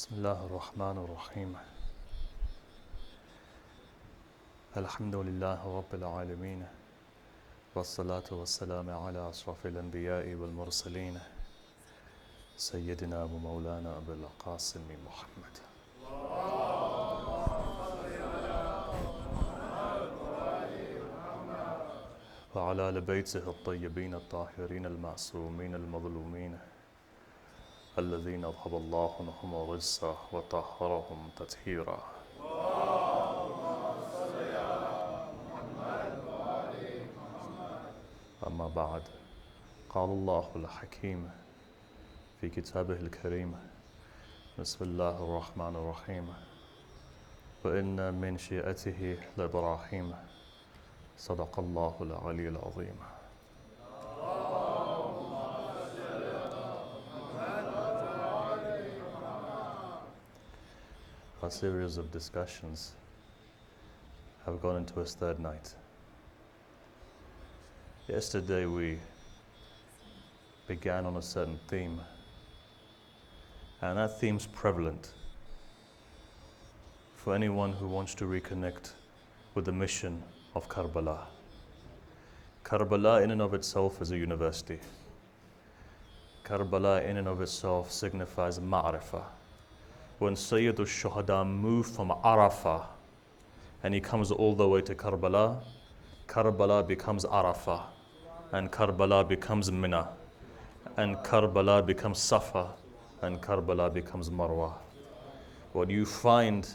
بسم الله الرحمن الرحيم الحمد لله رب العالمين والصلاة والسلام على أشرف الأنبياء والمرسلين سيدنا ومولانا أبي القاسم محمد وعلى آل بيته الطيبين الطاهرين المعصومين المظلومين الذين أذهب الله عنهم الرجس وطهرهم تطهيرا. أما بعد، قال الله الحكيم في كتابه الكريم بسم الله الرحمن الرحيم وإن من شيئته لإبراهيم صدق الله العلي العظيم. A series of discussions have gone into its third night. Yesterday we began on a certain theme, and that theme's prevalent for anyone who wants to reconnect with the mission of Karbala. Karbala in and of itself is a university. Karbala in and of itself signifies ma'rifah. When Sayyidu Shuhada moved from Arafah and he comes all the way to Karbala, Karbala becomes Arafah, and Karbala becomes Mina, and Karbala becomes Safa, and Karbala becomes Marwa. What you find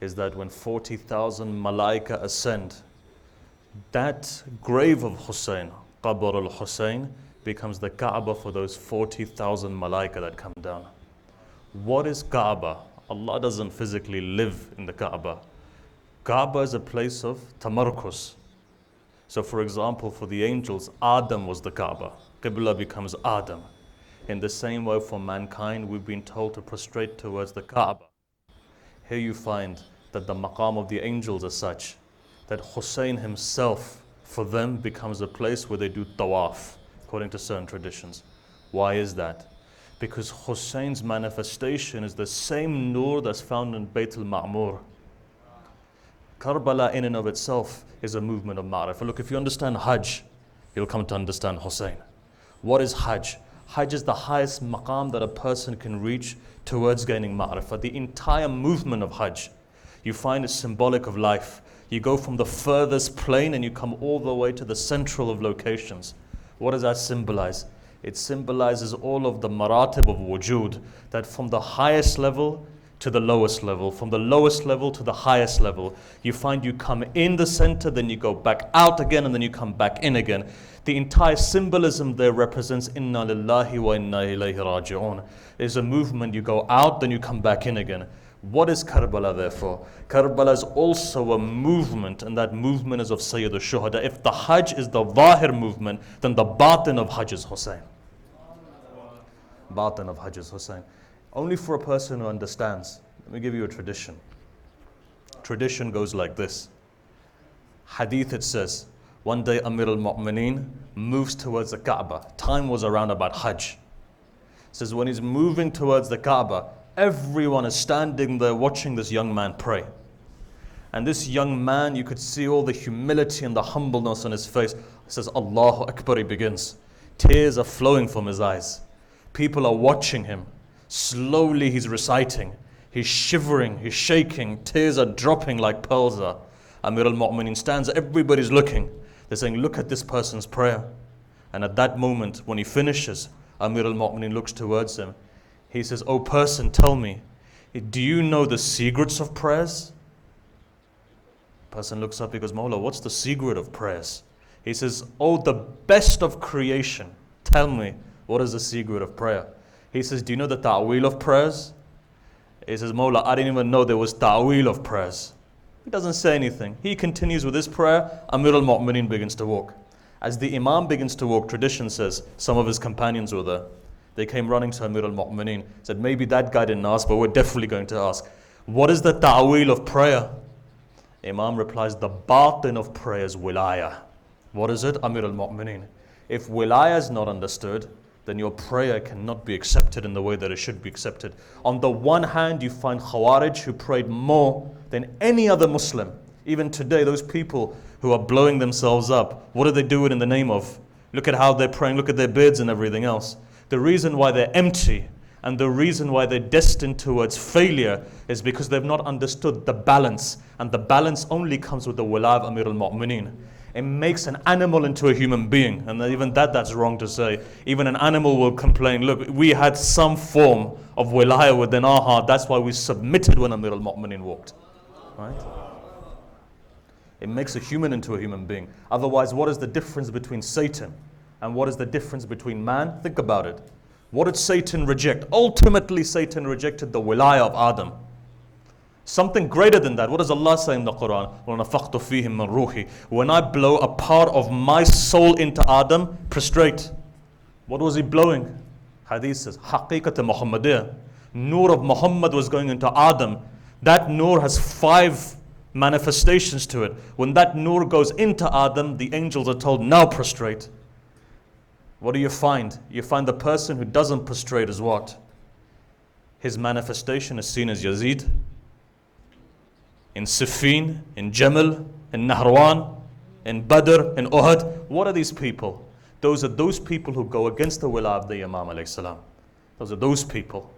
is that when 40,000 malaika ascend, that grave of Husain, Qabr al-Husain, becomes the Kaaba for those 40,000 malaika that come down. What is Kaaba? Allah doesn't physically live in the Kaaba. Kaaba is a place of tamarkus. So for example, for the angels, Adam was the Kaaba. Qibla becomes Adam. In the same way for mankind, we've been told to prostrate towards the Kaaba. Here you find that the maqam of the angels is such that Hussein himself, for them, becomes a place where they do tawaf, according to certain traditions. Why is that? Because Hussein's manifestation is the same nur that's found in Bayt al-Ma'mur. Karbala in and of itself is a movement of ma'rifah. Look, if you understand Hajj, you'll come to understand Hussein. What is Hajj? Hajj is the highest maqam that a person can reach towards gaining ma'rifah. The entire movement of Hajj, you find is symbolic of life. You go from the furthest plane and you come all the way to the central of locations. What does that symbolize? It symbolizes all of the maratib of wujud, that from the highest level to the lowest level, from the lowest level to the highest level, you find you come in the center, then you go back out again, and then you come back in again. The entire symbolism there represents inna lillahi wa inna ilayhi raji'un. It's a movement, you go out, then you come back in again. What is Karbala therefore? Karbala is also a movement, and that movement is of Sayyid al-Shuhada. If the Hajj is the Zahir movement, then the Batin of Hajj is Hussein. Batin of Hajj is Hussein. Only for a person who understands. Let me give you a tradition. Tradition goes like this. Hadith, it says, one day Amir al-Mu'mineen moves towards the Kaaba. Time was around about Hajj. It says when he's moving towards the Kaaba, everyone is standing there watching this young man pray. And this young man, you could see all the humility and the humbleness on his face. It says, Allahu Akbar, he begins. Tears are flowing from his eyes. People are watching him. Slowly he's reciting. He's shivering, he's shaking. Tears are dropping like pearls are. Amir al-Mu'mineen stands, everybody's looking. They're saying, look at this person's prayer. And at that moment, when he finishes, Amir al-Mu'mineen looks towards him. He says, oh person, tell me, do you know the secrets of prayers? The person looks up, he goes, Mawla, what's the secret of prayers? He says, oh, the best of creation, tell me, what is the secret of prayer? He says, do you know the ta'weel of prayers? He says, Mawla, I didn't even know there was ta'weel of prayers. He doesn't say anything. He continues with his prayer. Amir al-Mu'mineen begins to walk. As the Imam begins to walk, tradition says, some of his companions were there. They came running to Amir al-Mu'mineen, said, maybe that guy didn't ask, but we're definitely going to ask. What is the ta'weel of prayer? Imam replies, the batin of prayer is wilayah. What is it? Amir al-Mu'mineen. If wilayah is not understood, then your prayer cannot be accepted in the way that it should be accepted. On the one hand, you find Khawarij who prayed more than any other Muslim. Even today, those people who are blowing themselves up, what do they do it in the name of? Look at how they're praying, look at their beards and everything else. The reason why they're empty and the reason why they're destined towards failure is because they've not understood the balance. And the balance only comes with the Wilayat of Amir al-Mu'mineen. It makes an animal into a human being. And even that's wrong to say. Even an animal will complain, look, we had some form of wilayah within our heart. That's why we submitted when Amir al-Mu'mineen walked. Right? It makes a human into a human being. Otherwise, what is the difference between Satan and what is the difference between man? Think about it. What did Satan reject? Ultimately, Satan rejected the wilayah of Adam. Something greater than that. What does Allah say in the Quran? وَنَفَخْتُ فِيهِمْ مِنْ رُوحِي. When I blow a part of my soul into Adam, prostrate. What was he blowing? Hadith says, حَقِيقَةَ مُحَمَّدِيَّة. Nur of Muhammad was going into Adam. That nur has 5 manifestations to it. When that nur goes into Adam, the angels are told, now prostrate. What do you find? You find the person who doesn't prostrate is what? His manifestation is seen as Yazid, in Siffin, in Jamal, in Nahrawan, in Badr, in Uhud. What are these people? Those are those people who go against the Wilayah of the Imam alayhi salam. Those are those people.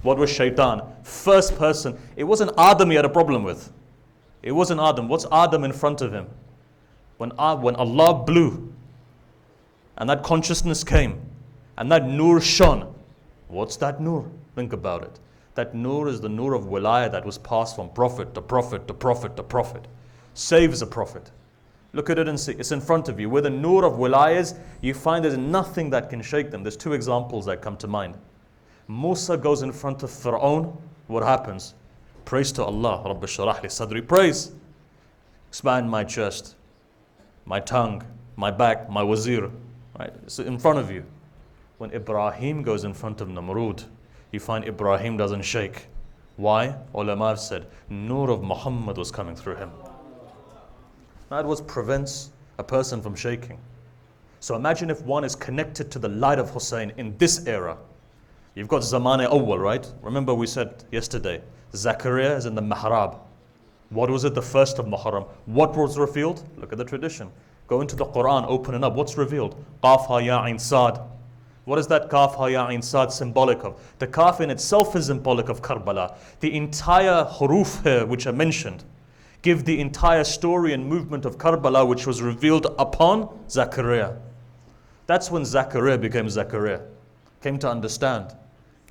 What was Shaitan? First person. It wasn't Adam he had a problem with. It wasn't Adam. What's Adam in front of him? When Allah blew and that consciousness came and that nur shone. What's that nur? Think about it. That nur is the nur of wilayah that was passed from prophet to prophet to prophet to prophet. Saves a prophet. Look at it and see. It's in front of you. Where the nur of wilayah is, you find there's nothing that can shake them. There's 2 examples that come to mind. Musa goes in front of Fir'aun. What happens? Praise to Allah. Rabbi sharah li sadri. Praise. Expand my chest, my tongue, my back, my wazir. Right? It's in front of you. When Ibrahim goes in front of Namrud, you find Ibrahim doesn't shake. Why? Ulama have said, nur of Muhammad was coming through him. That what prevents a person from shaking. So imagine if one is connected to the light of Husain in this era. You've got Zamane Awwal, right? Remember we said yesterday, Zakaria is in the Mihrab. What was it? The first of Muharram. What was revealed? Look at the tradition. Go into the Quran, open it up. What's revealed? Qaf ha ya ain sad. What is that Kaf ha ya ain sad symbolic of? The Kaf in itself is symbolic of Karbala. The entire huruf here which are mentioned give the entire story and movement of Karbala which was revealed upon Zakaria. That's when Zakaria became Zakaria. Came to understand.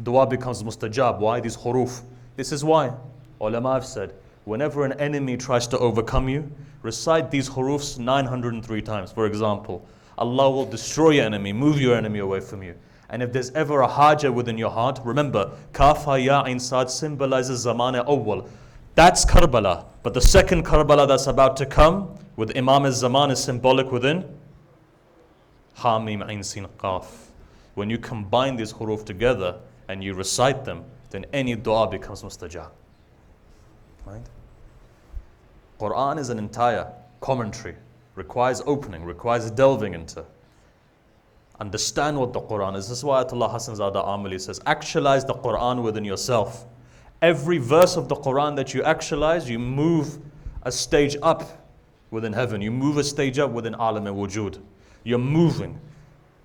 Dua becomes mustajab. Why? These huruf. This is why. Ulama have said, whenever an enemy tries to overcome you, recite these hurufs 903 times. For example, Allah will destroy your enemy, move your enemy away from you. And if there's ever a haja within your heart, remember, Kaf ha ya ain sad symbolizes Zamane Awwal. That's Karbala. But the second Karbala that's about to come, with Imam al-Zaman, is symbolic within Hamim ain sin qaf. When you combine these huruf together and you recite them, then any dua becomes mustajab. Right? Quran is an entire commentary. Requires opening, requires delving into. Understand what the Quran is. This is why Ayatollah Hassan Zada Amali says, actualize the Quran within yourself. Every verse of the Quran that you actualize, you move a stage up within heaven. You move a stage up within Alam and Wujud. You're moving.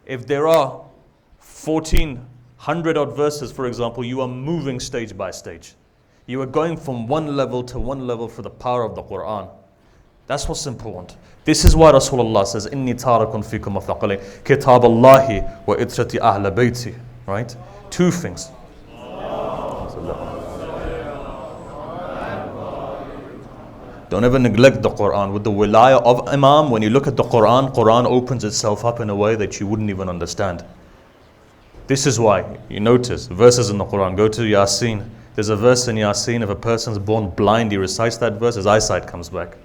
If there are 1,400 odd verses, for example, you are moving stage by stage. You are going from one level to one level for the power of the Quran. That's what's important. This is why Rasulullah says, Inni tarakun fikum athaqalain, kitab Allahi wa itrati ahla bayti. Right? 2 things. Don't ever neglect the Quran. With the wilayah of Imam, when you look at the Quran, Quran opens itself up in a way that you wouldn't even understand. This is why, you notice, verses in the Quran. Go to Yasin. There's a verse in Yasin, if a person's born blind, he recites that verse, his eyesight comes back.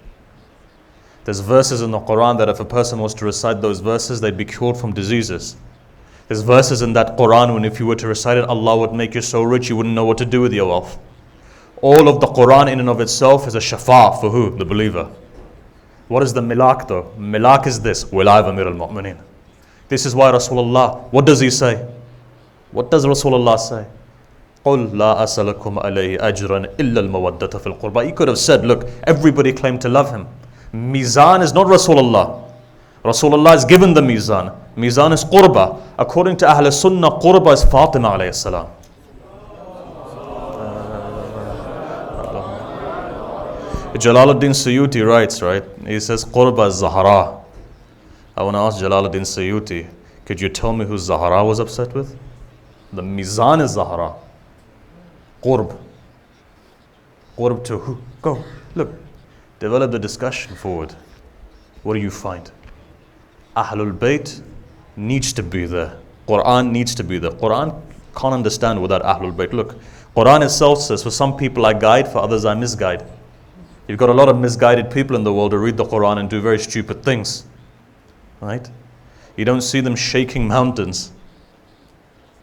There's verses in the Quran that if a person was to recite those verses, they'd be cured from diseases. There's verses in that Quran when if you were to recite it, Allah would make you so rich you wouldn't know what to do with your wealth. All of the Quran in and of itself is a shafa for who? The believer. What is the milak though? Milak is this, Wilayat of Amir al-Mu'mineen. This is why Rasulullah, what does he say? What does Rasulullah say? قُلْ لَا أَسَلَكُمْ عَلَيْهِ أَجْرًا إِلَّا الْمَوَدَّةَ فِي الْقُرْبَى. He could have said, look, everybody claimed to love him. Mizan is not Rasulullah. Rasulullah is given the Mizan. Mizan is Qurba. According to Ahl Sunnah, Qurba is Fatima alayhi salam. Jalaluddin Suyuti writes, right? He says, Qurba is Zahra. I want to ask Jalaluddin Suyuti, could you tell me who Zahra was upset with? The Mizan is Zahra. Qurb. Qurb to who? Go. Look. Develop the discussion forward. What do you find? Ahlul Bayt needs to be there. Quran needs to be there. Quran can't understand without Ahlul Bayt. Look, Quran itself says, for some people I guide, for others I misguide. You've got a lot of misguided people in the world who read the Quran and do very stupid things. Right? You don't see them shaking mountains.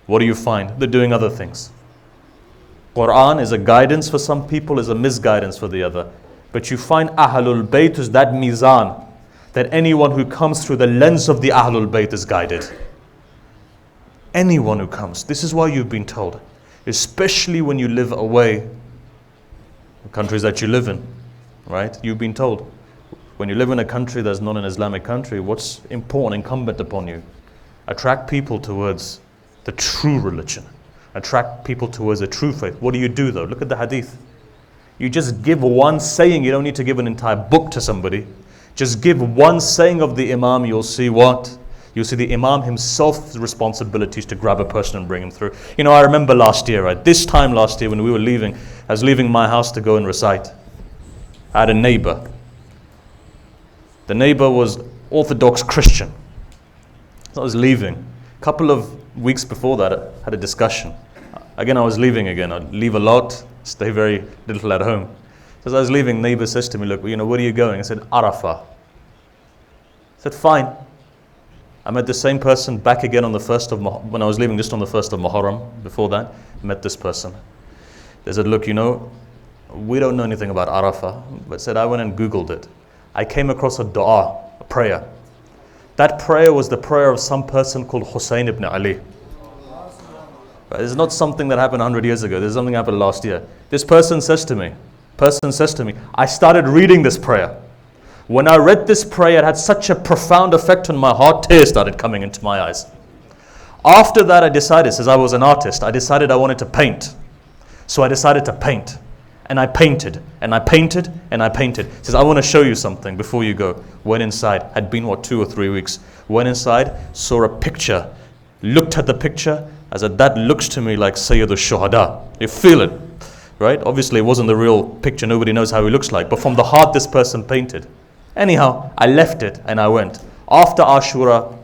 What do you find? They're doing other things. Quran is a guidance for some people, is a misguidance for the other. But you find Ahlul Bayt is that mizan, that anyone who comes through the lens of the Ahlul Bayt is guided. Anyone who comes. This is why you've been told. Especially when you live away, the countries that you live in, right? You've been told. When you live in a country that's not an Islamic country, what's important, incumbent upon you? Attract people towards the true religion. Attract people towards the true faith. What do you do though? Look at the hadith. You just give one saying. You don't need to give an entire book to somebody. Just give one saying of the Imam. You'll see what? You'll see the Imam himself's responsibilities to grab a person and bring him through. You know, I remember last year, right? This time last year when we were leaving, I was leaving my house to go and recite. I had a neighbor. The neighbor was Orthodox Christian. So I was leaving. A couple of weeks before that, I had a discussion. Again, I was leaving again. I'd leave a lot, stay very little at home. So as I was leaving, neighbor says to me, look, you know, where are you going? I said, Arafah. I said, fine. I met the same person back again on the 1st of when I was leaving, just on the 1st of Muharram. Before that, I met this person. They said, look, you know, we don't know anything about Arafah, but said I went and Googled it. I came across a dua, a prayer. That prayer was the prayer of some person called Husaini ibn Ali. But it's not something that happened 100 years ago. There's something that happened last year. This person says to me, I started reading this prayer. When I read this prayer, it had such a profound effect on my heart, tears started coming into my eyes. After that, I decided, since I was an artist, I decided I wanted to paint. So I decided to paint. And I painted, and I painted, and I painted. Says, I want to show you something before you go. Went inside, had been 2 or 3 weeks. Went inside, saw a picture, looked at the picture. I said, that looks to me like Sayyid al-Shuhada. You feel it, right? Obviously, it wasn't the real picture. Nobody knows how he looks like. But from the heart, this person painted. Anyhow, I left it and I went. After Ashura,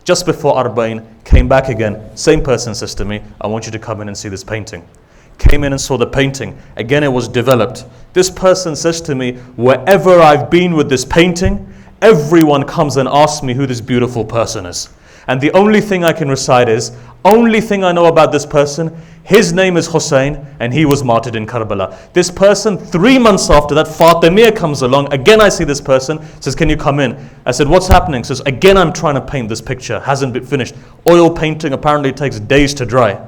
just before Arba'in, came back again. Same person says to me, I want you to come in and see this painting. Came in and saw the painting. Again, it was developed. This person says to me, wherever I've been with this painting, everyone comes and asks me who this beautiful person is. And the only thing I can recite is, only thing I know about this person, his name is Hussein and he was martyred in Karbala. This person, 3 months after that, Fatimiyya comes along. Again, I see this person, says, can you come in? I said, what's happening? Says, again, I'm trying to paint this picture. Hasn't been finished. Oil painting apparently takes days to dry.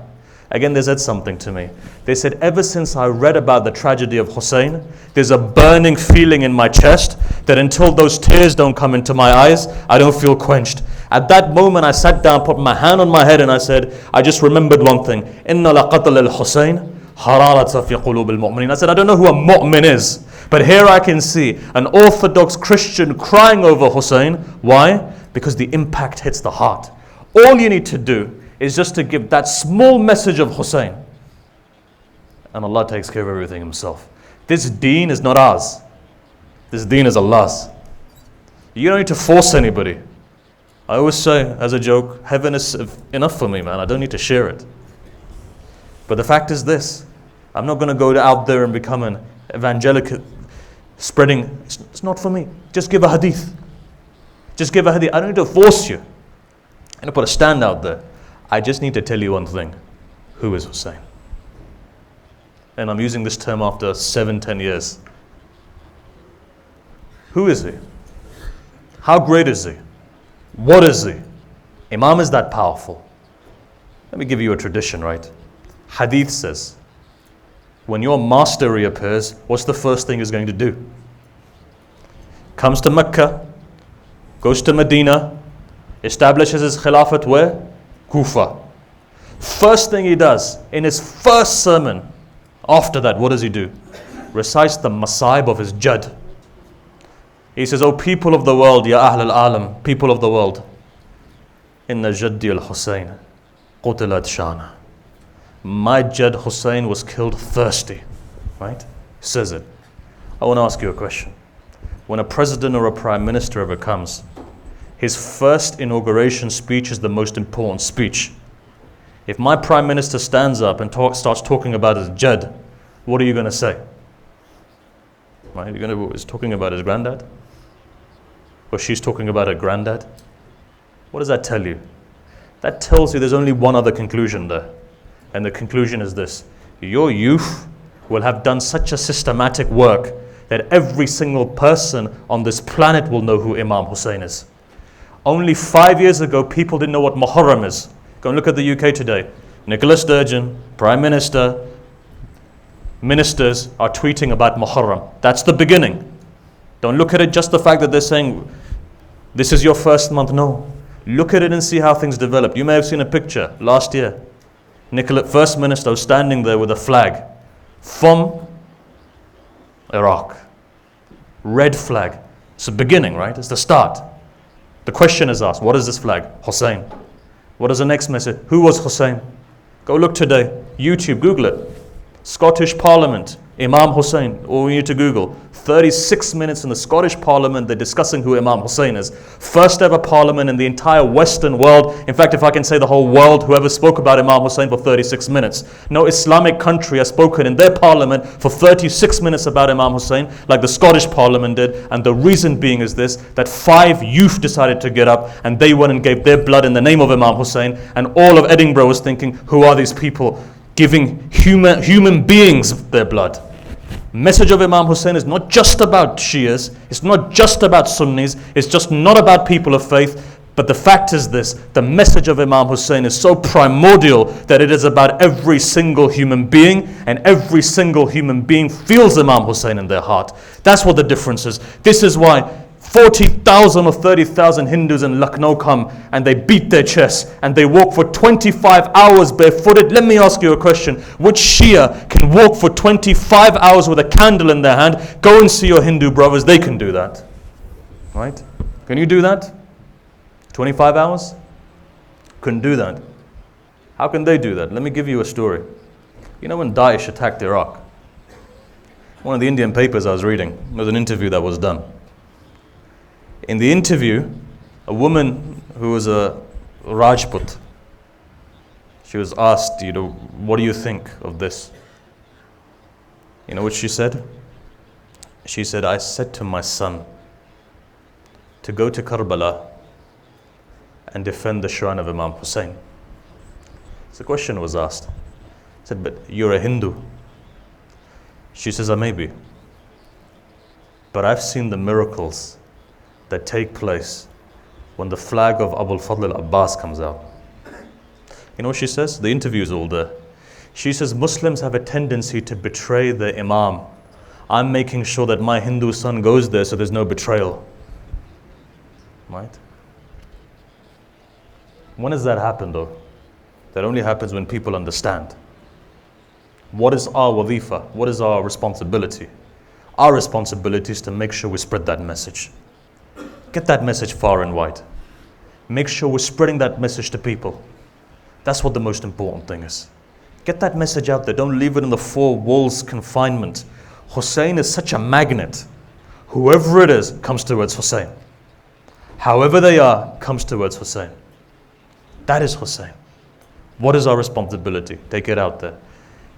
Again, they said something to me. They said, ever since I read about the tragedy of Hussein, there's a burning feeling in my chest that until those tears don't come into my eyes, I don't feel quenched. At that moment, I sat down, put my hand on my head, and I said, I just remembered one thing. إِنَّ لَقَتْلَ الْحُسَيْنِ حَرَارَةً فِي قُلُوبِ الْمُؤْمِنِينَ. I said, I don't know who a mu'min is, but here I can see an Orthodox Christian crying over Hussein. Why? Because the impact hits the heart. All you need to do is just to give that small message of Hussein. And Allah takes care of everything himself. This deen is not ours. This deen is Allah's. You don't need to force anybody. I always say, as a joke, heaven is enough for me, man. I don't need to share it. But the fact is this. I'm not going to go out there and become an evangelical spreading. It's not for me. Just give a hadith. Just give a hadith. I don't need to force you. I don't put a stand out there. I just need to tell you one thing. Who is Hussein? And I'm using this term after 7-10 years. Who is he? How great is he? What is he? Imam is that powerful. Let me give you a tradition, right? Hadith says, when your master reappears, what's the first thing he's going to do? Comes to Mecca, goes to Medina, establishes his Khilafat where? Kufa. First thing he does, in his first sermon, after that, what does he do? Recites the Masaib of his Jad. He says, "O people of the world, Ya Ahl al-Alam, people of the world, Inna Jaddi al-Husayn, Qutilat Shana. My Jad Hussein was killed thirsty." Right? He says it. I want to ask you a question. When a president or a prime minister ever comes, his first inauguration speech is the most important speech. If my prime minister stands up and starts talking about his Jad, what are you going to say? Right? He's talking about his granddad? Or she's talking about her granddad? What does that tell you? That tells you there's only one other conclusion there. And the conclusion is this: your youth will have done such a systematic work that every single person on this planet will know who Imam Hussein is. Only 5 years ago, people didn't know what Muharram is. Go and look at the UK today. Nicola Sturgeon, Prime Minister, ministers are tweeting about Muharram. That's the beginning. Don't look at it just the fact that they're saying, this is your first month. No. Look at it and see how things develop. You may have seen a picture last year. Nicola, First Minister, was standing there with a flag from Iraq. Red flag. It's the beginning, right? It's the start. The question is asked, what is this flag? Hussein. What is the next message? Who was Hussein? Go look today. YouTube, Google it. Scottish Parliament, Imam Hussein. All you need to Google. 36 minutes in the Scottish Parliament, they're discussing who Imam Hussein is. First ever parliament in the entire Western world. In fact, if I can say the whole world, whoever spoke about Imam Hussein for 36 minutes. No Islamic country has spoken in their parliament for 36 minutes about Imam Hussein, like the Scottish Parliament did. And the reason being is this, that 5 youth decided to get up and they went and gave their blood in the name of Imam Hussein. And all of Edinburgh was thinking, who are these people giving human beings their blood? Message of Imam Hussein is not just about Shias, it's not just about Sunnis, it's just not about people of faith, but the fact is this: the message of Imam Hussein is so primordial that it is about every single human being, and every single human being feels Imam Hussein in their heart. That's what the difference is. This is why 40,000 or 30,000 Hindus in Lucknow come and they beat their chests and they walk for 25 hours barefooted. Let me ask you a question. Which Shia can walk for 25 hours with a candle in their hand? Go and see your Hindu brothers. They can do that. Right? Can you do that? 25 hours? Couldn't do that. How can they do that? Let me give you a story. You know when Daesh attacked Iraq? One of the Indian papers I was reading, there was an interview that was done. In the interview, a woman who was a Rajput, she was asked, what do you think of this? You know what she said? She said, I said to my son to go to Karbala and defend the shrine of Imam Hussein. So the question was asked. I said, but you're a Hindu. She says, I may be. But I've seen the miracles that take place when the flag of Abul Fadl al-Abbas comes out. You know what she says? The interview is all there. She says, Muslims have a tendency to betray their Imam. I'm making sure that my Hindu son goes there so there's no betrayal. Right? When does that happen though? That only happens when people understand. What is our wadhifa? What is our responsibility? Our responsibility is to make sure we spread that message. Get that message far and wide. Make sure we're spreading that message to people. That's what the most important thing is. Get that message out there. Don't leave it in the 4 walls confinement. Hussein is such a magnet. Whoever it is comes towards Hussein. However they are, comes towards Hussein. That is Hussein. What is our responsibility? Take it out there.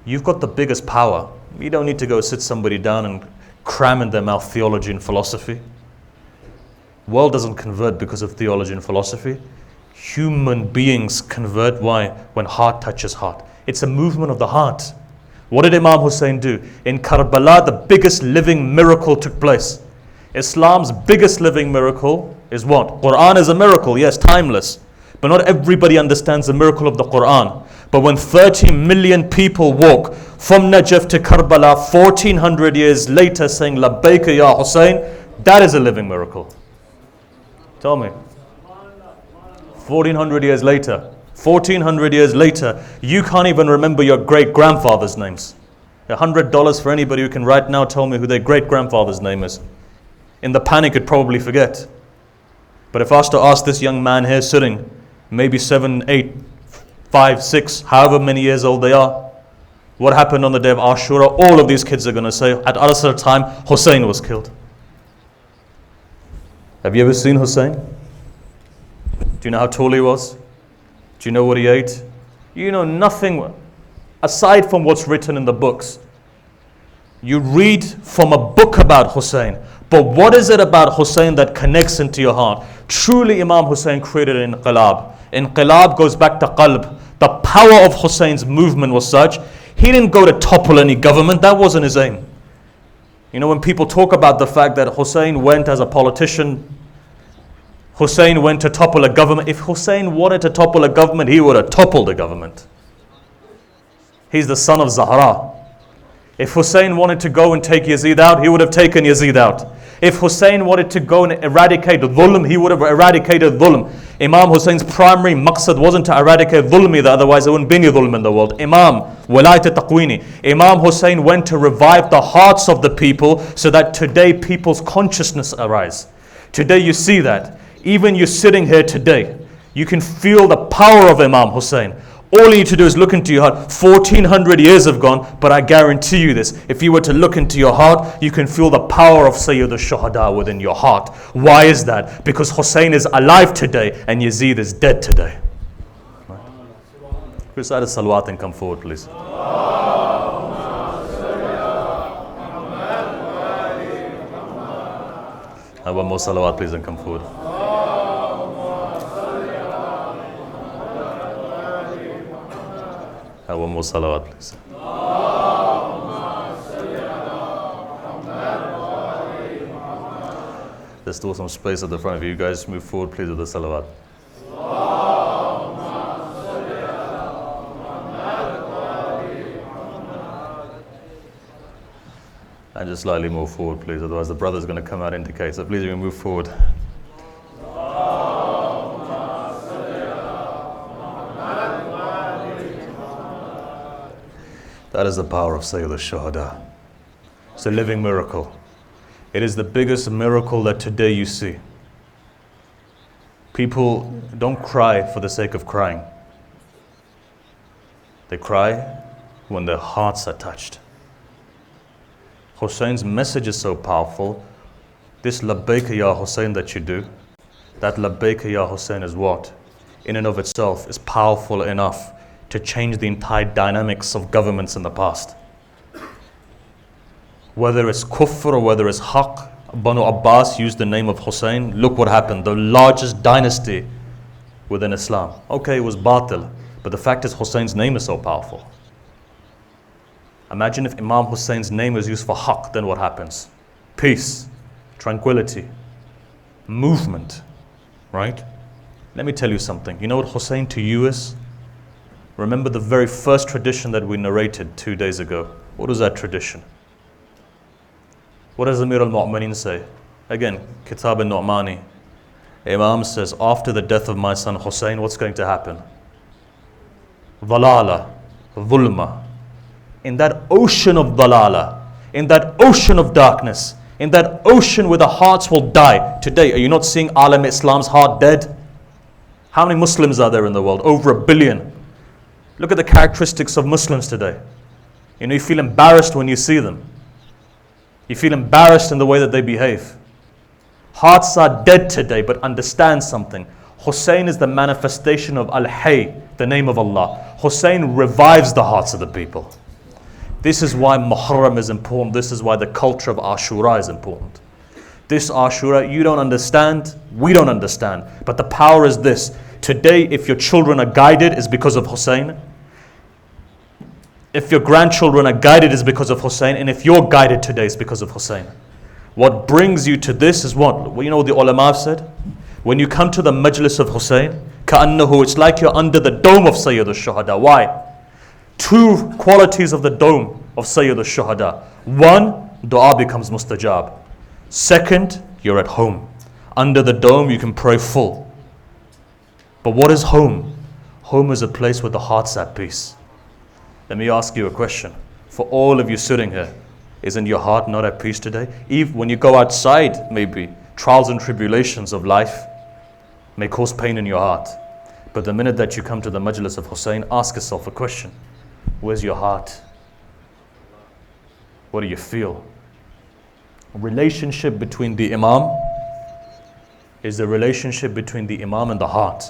You've got the biggest power. You don't need to go sit somebody down and cram in their mouth theology and philosophy. World doesn't convert because of theology and philosophy. Human beings convert. Why? When heart touches heart. It's a movement of the heart. What did Imam Hussein do? In Karbala, the biggest living miracle took place. Islam's biggest living miracle is what? Quran is a miracle, yes, timeless. But not everybody understands the miracle of the Quran. But when 30 million people walk from Najaf to Karbala 1400 years later saying Labbaika Ya Hussein, that is a living miracle. Tell me. 1400 years later, you can't even remember your great-grandfather's names. $100 for anybody who can right now tell me who their great-grandfather's name is. In the panic, you'd probably forget. But if I was to ask this young man here sitting, maybe 7, 8, 5, 6, however many years old they are, what happened on the day of Ashura, all of these kids are going to say, at Asr time, Hussein was killed. Have you ever seen Hussein? Do you know how tall he was? Do you know what he ate? You know nothing aside from what's written in the books. You read from a book about Hussein, but what is it about Hussein that connects into your heart? Truly, Imam Hussein created an inqilab. Inqilab goes back to qalb. The power of Hussein's movement was such, he didn't go to topple any government, that wasn't his aim. You know, when people talk about the fact that Hussein went as a politician, Hussein went to topple a government. If Hussein wanted to topple a government, he would have toppled a government. He's the son of Zahra. If Hussein wanted to go and take Yazid out, he would have taken Yazid out. If Hussein wanted to go and eradicate dhulm, he would have eradicated dhulm. Imam Hussein's primary maqsad wasn't to eradicate dhulm either, otherwise there wouldn't be any dhulm in the world. Wilayat taqweeni. Imam Hussein went to revive the hearts of the people so that today people's consciousness arise. Today you see that. Even you sitting here today, you can feel the power of Imam Hussein. All you need to do is look into your heart. 1400 years have gone, but I guarantee you this. If you were to look into your heart, you can feel the power of Sayyid al-Shuhada within your heart. Why is that? Because Hussein is alive today and Yazid is dead today. Right. Recite a salawat and come forward, please. And one more salawat, please, and come forward. And one more salawat, please. There's still some space at the front of you. You guys move forward, please, with the salawat. And just slightly move forward, please. Otherwise, the brother's going to come out and indicate. So please, you can move forward. That is the power of Sayyid al-Shuhada. It's a living miracle. It is the biggest miracle that today you see. People don't cry for the sake of crying. They cry when their hearts are touched. Hussein's message is so powerful. This Labbaika Ya Hussein that you do, that Labbaika Ya Hussein is what? In and of itself is powerful enough to change the entire dynamics of governments in the past. Whether it's kufr or whether it's haqq, Banu Abbas used the name of Hussein. Look what happened. The largest dynasty within Islam. Okay, it was batil, but the fact is Hussein's name is so powerful. Imagine if Imam Hussein's name is used for haqq, then what happens? Peace, tranquility, movement, right? Let me tell you something. You know what Hussein to you is? Remember the very first tradition that we narrated 2 days ago. What is that tradition? What does Amir al-Mu'mineen say? Again, Kitab al-Nu'mani. Imam says, after the death of my son Hussein, what's going to happen? Dhalala, dhulma. In that ocean of dhalala, in that ocean of darkness, in that ocean where the hearts will die. Today, are you not seeing Alam Islam's heart dead? How many Muslims are there in the world? Over 1 billion. Look at the characteristics of Muslims today. You know, you feel embarrassed when you see them. You feel embarrassed in the way that they behave. Hearts are dead today, but understand something. Hussein is the manifestation of Al-Hayy, the name of Allah. Hussein revives the hearts of the people. This is why Muharram is important. This is why the culture of Ashura is important. This Ashura, you don't understand, we don't understand. But the power is this. Today, if your children are guided, it's because of Hussein. If your grandchildren are guided, it's because of Hussein. And if you're guided today, it's because of Hussein. What brings you to this is what? Well, you know what the ulama have said? When you come to the Majlis of Hussein, كَأَنَّهُ, it's like you're under the dome of Sayyid al-Shuhada. Why? Two qualities of the dome of Sayyid al-Shuhada. One, dua becomes mustajab. Second, you're at home. Under the dome you can pray full. But what is home? Home is a place where the heart's at peace. Let me ask you a question. For all of you sitting here, isn't your heart not at peace today? Even when you go outside, maybe trials and tribulations of life may cause pain in your heart. But the minute that you come to the Majlis of Husain, ask yourself a question. Where's your heart? What do you feel? A relationship between the Imam is the relationship between the Imam and the heart.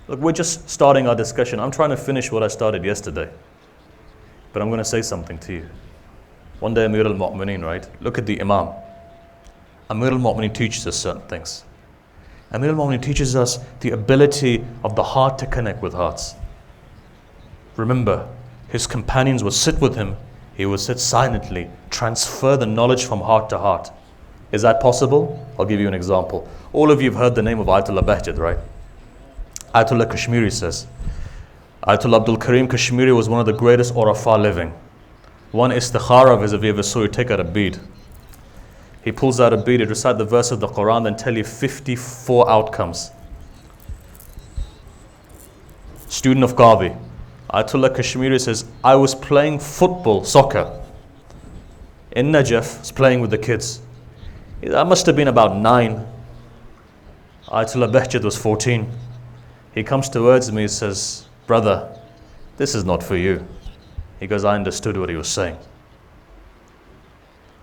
Look, we're just starting our discussion. I'm trying to finish what I started yesterday. But I'm going to say something to you. One day Amir al-Mu'mineen, right? Look at the Imam. Amir al-Mu'mineen teaches us certain things. Amir al-Mu'mineen teaches us the ability of the heart to connect with hearts. Remember, his companions would sit with him. He would sit silently, transfer the knowledge from heart to heart. Is that possible? I'll give you an example. All of you have heard the name of Ayatollah Bahjat, right? Ayatollah Kashmiri says, Ayatollah Abdul Karim Kashmiri was one of the greatest urafa living. One istikhara of his, if you ever saw you take out a bead. He pulls out a bead, he'd recite the verse of the Quran, then tell you 54 outcomes. Student of Qadi, Ayatollah Kashmiri says, I was playing football, soccer, in Najaf, was playing with the kids. I must have been about 9. Ayatollah Bahjat was 14. He comes towards me, he says, brother, this is not for you. He goes, I understood what he was saying.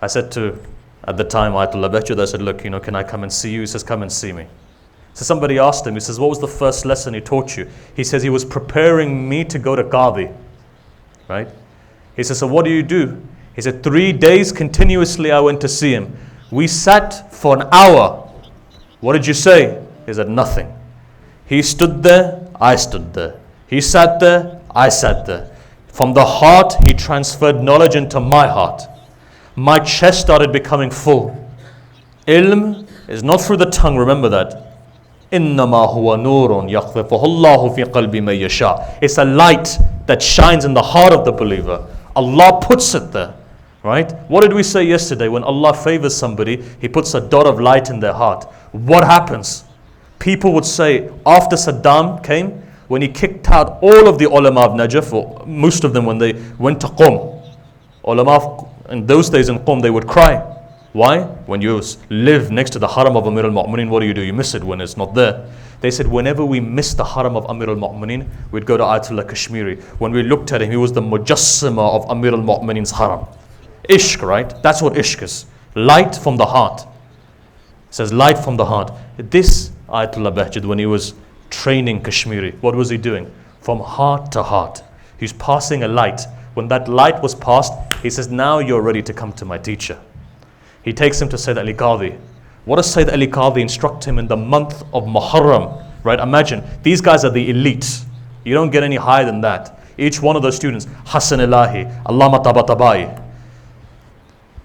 I said to, at the time, Ayatollah Bahjat, I said, look, can I come and see you? He says, come and see me. So somebody asked him, he says, what was the first lesson he taught you? He says, he was preparing me to go to Qadi. Right? He says, so what do you do? He said, 3 days continuously I went to see him. We sat for an hour. What did you say? He said, nothing. He stood there, I stood there. He sat there, I sat there. From the heart, he transferred knowledge into my heart. My chest started becoming full. Ilm is not through the tongue, remember that. إِنَّمَا هُوَ نُورٌ يَقْذِفُهُ اللَّهُ فِي قَلْبِ مَن يَشَاءُ. It's a light that shines in the heart of the believer. Allah puts it there. Right? What did we say yesterday? When Allah favors somebody, He puts a dot of light in their heart. What happens? People would say, after Saddam came, when he kicked out all of the ulama of Najaf, or most of them when they went to Qom, ulama in those days in Qom, they would cry. Why? When you live next to the haram of Amir al-Mu'mineen, what do? You miss it when it's not there. They said whenever we missed the haram of Amir al-Mu'mineen, we'd go to Ayatollah Kashmiri. When we looked at him, he was the mujassima of Amir al-Mu'mineen's haram. Ishq, right? That's what ishq is. Light from the heart. It says light from the heart. This Ayatollah Bahjat, when he was training Kashmiri, what was he doing? From heart to heart. He's passing a light. When that light was passed, he says, now you're ready to come to my teacher. He takes him to Sayyid Ali Qadi. What does Sayyid Ali Qadi instruct him in the month of Muharram? Right? Imagine, these guys are the elite. You don't get any higher than that. Each one of those students, Hassan Ilahi, Allama Tabatabai,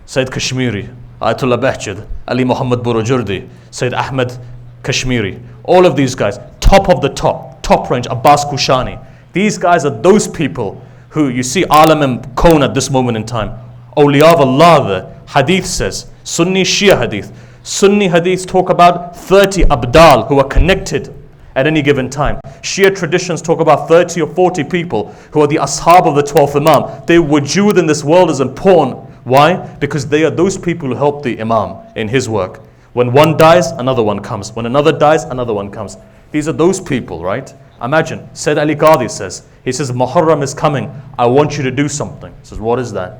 Sayyid Kashmiri, Ayatollah Bahjat, Ali Muhammad Burujurdi, Sayyid Ahmed Kashmiri, all of these guys, top of the top range, Abbas Kushani. These guys are those people who you see Alam and Kaun at this moment in time. Awliya of Allah, the hadith says, Sunni Shia hadith. Sunni hadiths talk about 30 abdal who are connected at any given time. Shia traditions talk about 30 or 40 people who are the ashab of the 12th Imam. Their wujud in this world is important. Why? Because they are those people who help the Imam in his work. When one dies, another one comes. When another dies, another one comes. These are those people, right? Imagine, Sayyid Ali Qadi says, he says, Muharram is coming. I want you to do something. He says, what is that?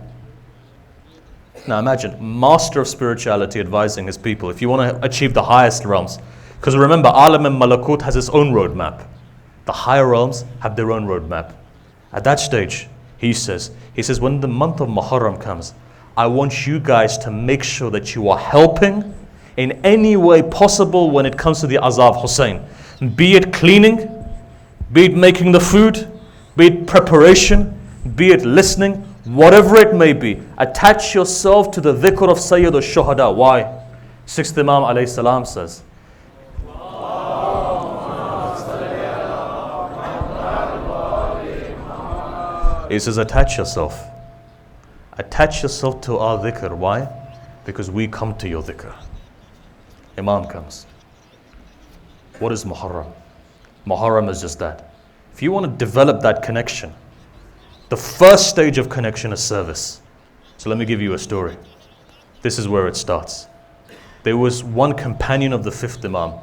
Now imagine, master of spirituality advising his people. If you want to achieve the highest realms. Because remember, Alam and Malakut has its own roadmap. The higher realms have their own roadmap. At that stage, he says, when the month of Muharram comes, I want you guys to make sure that you are helping in any way possible when it comes to the Azab Hussein. Be it cleaning, be it making the food, be it preparation, be it listening, whatever it may be. Attach yourself to the dhikr of Sayyid al-Shuhada. Why? Sixth Imam alayhi salam says, He says, attach yourself. Attach yourself to our dhikr. Why? Because we come to your dhikr. Imam comes. What is Muharram? Muharram is just that. If you want to develop that connection, the first stage of connection is service. So let me give you a story. This is where it starts. There was one companion of the fifth Imam,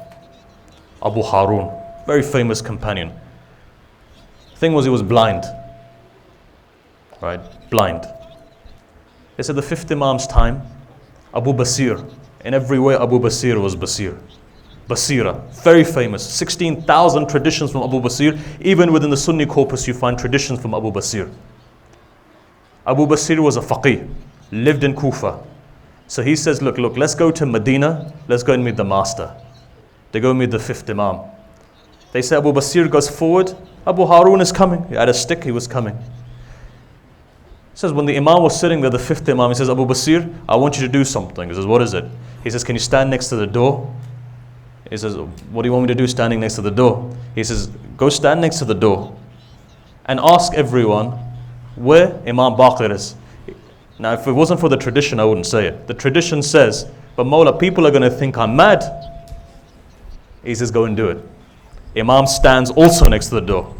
Abu Harun, very famous companion. The thing was, he was blind. Right? Blind. They said the fifth Imam's time, Abu Basir. In every way, Abu Basir was Basir. Basira, very famous. 16,000 traditions from Abu Basir. Even within the Sunni corpus, you find traditions from Abu Basir. Abu Basir was a faqih, lived in Kufa. So he says, look, let's go to Medina. Let's go and meet the master. They go meet the fifth Imam. They say Abu Basir goes forward. Abu Harun is coming. He had a stick, he was coming. He says, when the Imam was sitting there, the fifth Imam, he says, Abu Basir, I want you to do something. He says, what is it? He says, can you stand next to the door? He says, what do you want me to do standing next to the door? He says, go stand next to the door and ask everyone where Imam Baqir is. Now, if it wasn't for the tradition, I wouldn't say it. The tradition says, but Mawla, people are going to think I'm mad. He says, go and do it. Imam stands also next to the door.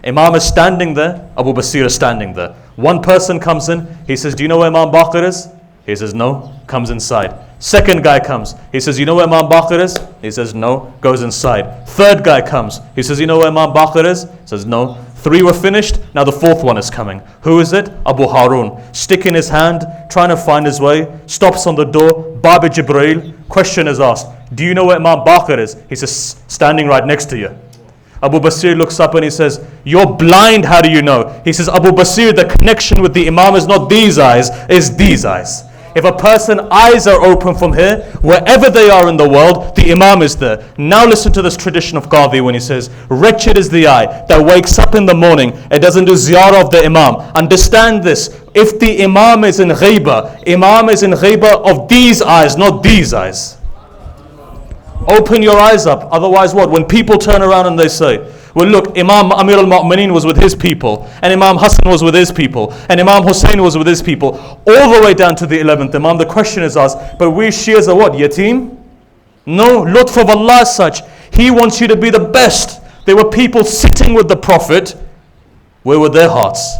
Imam is standing there, Abu Basir is standing there. One person comes in, he says, do you know where Imam Baqir is? He says, no, comes inside. Second guy comes, he says, you know where Imam Baqir is? He says, no, goes inside. Third guy comes, he says, you know where Imam Baqir is? He says, no. Three were finished, now the fourth one is coming. Who is it? Abu Harun. Stick in his hand, trying to find his way, stops on the door, Baba Jibreel, question is asked, do you know where Imam Baqir is? He says, standing right next to you. Abu Basir looks up and he says, you're blind, how do you know? He says, Abu Basir, the connection with the Imam is not these eyes, is these eyes. If a person's eyes are open from here, wherever they are in the world, the Imam is there. Now listen to this tradition of Qadi when he says, wretched is the eye that wakes up in the morning, it doesn't do ziyarah of the Imam. Understand this, if the Imam is in ghaiba, Imam is in ghaiba of these eyes, not these eyes. Open your eyes up, otherwise what? When people turn around and they say, well look, Imam Amir al-Mu'mineen was with his people, and Imam Hassan was with his people, and Imam Husaini was with his people, all the way down to the 11th Imam. The question is asked, but we Shias are what, yatim? No, lutf of Allah as such. He wants you to be the best. There were people sitting with the Prophet. Where were their hearts?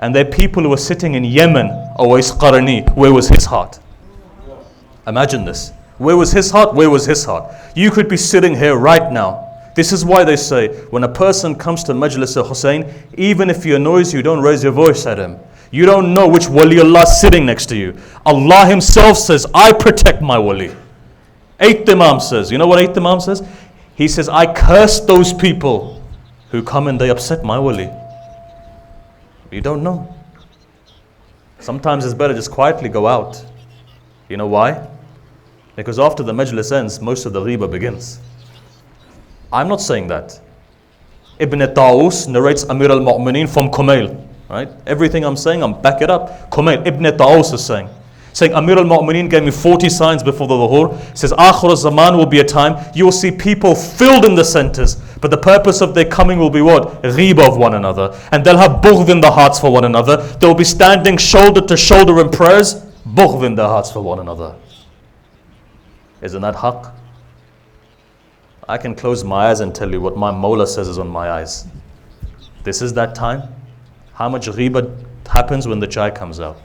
And there are people who were sitting in Yemen, Awais Qarani. Where was his heart? Imagine this. Where was his heart? Where was his heart? You could be sitting here right now. This is why they say, when a person comes to Majlis al-Husain, even if he annoys you, don't raise your voice at him. You don't know which wali Allah is sitting next to you. Allah himself says, I protect my wali. 8th Imam says, you know what 8th Imam says? He says, I curse those people who come and they upset my wali. You don't know. Sometimes it's better just quietly go out. You know why? Because after the majlis ends, most of the ghibah begins. I'm not saying that. Ibn Ta'us narrates Amir al-Mu'mineen from Kumail. Right? Everything I'm saying, I'm back it up. Kumail, Ibn Ta'us is saying Amir al-Mu'mineen gave me 40 signs before the Dhuhr. Says, Akhir al-Zaman will be a time, you will see people filled in the centers, but the purpose of their coming will be what? Ghibah of one another. And they'll have bughd in the hearts for one another. They'll be standing shoulder to shoulder in prayers, bughd in their hearts for one another. Isn't that haqq? I can close my eyes and tell you what my Mawla says is on my eyes. This is that time. How much ghibah happens when the chai comes out.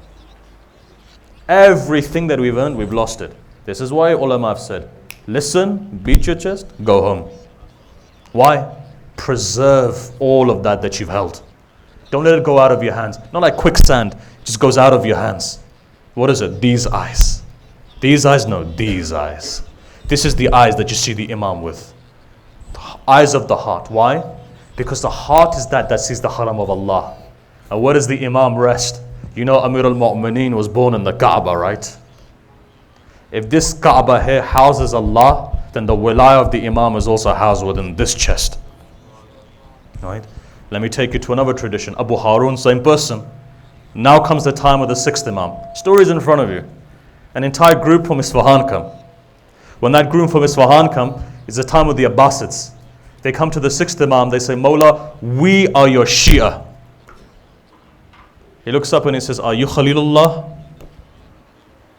Everything that we've earned, we've lost it. This is why ulama have said, listen, beat your chest, go home. Why? Preserve all of that you've held. Don't let it go out of your hands. Not like quicksand, it just goes out of your hands. What is it? These eyes. These eyes? No, these eyes. This is the eyes that you see the Imam with. The eyes of the heart. Why? Because the heart is that sees the haram of Allah. And where does the Imam rest? You know Amir al-Mu'mineen was born in the Kaaba, right? If this Kaaba here houses Allah, then the wilayah of the Imam is also housed within this chest. Right? Let me take you to another tradition. Abu Harun, same person. Now comes the time of the 6th Imam. Stories in front of you. An entire group from Isfahan come. When that group from Isfahan come, it's the time of the Abbasids. They come to the 6th Imam, they say, Mawla, we are your Shia. He looks up and he says, are you Khalilullah?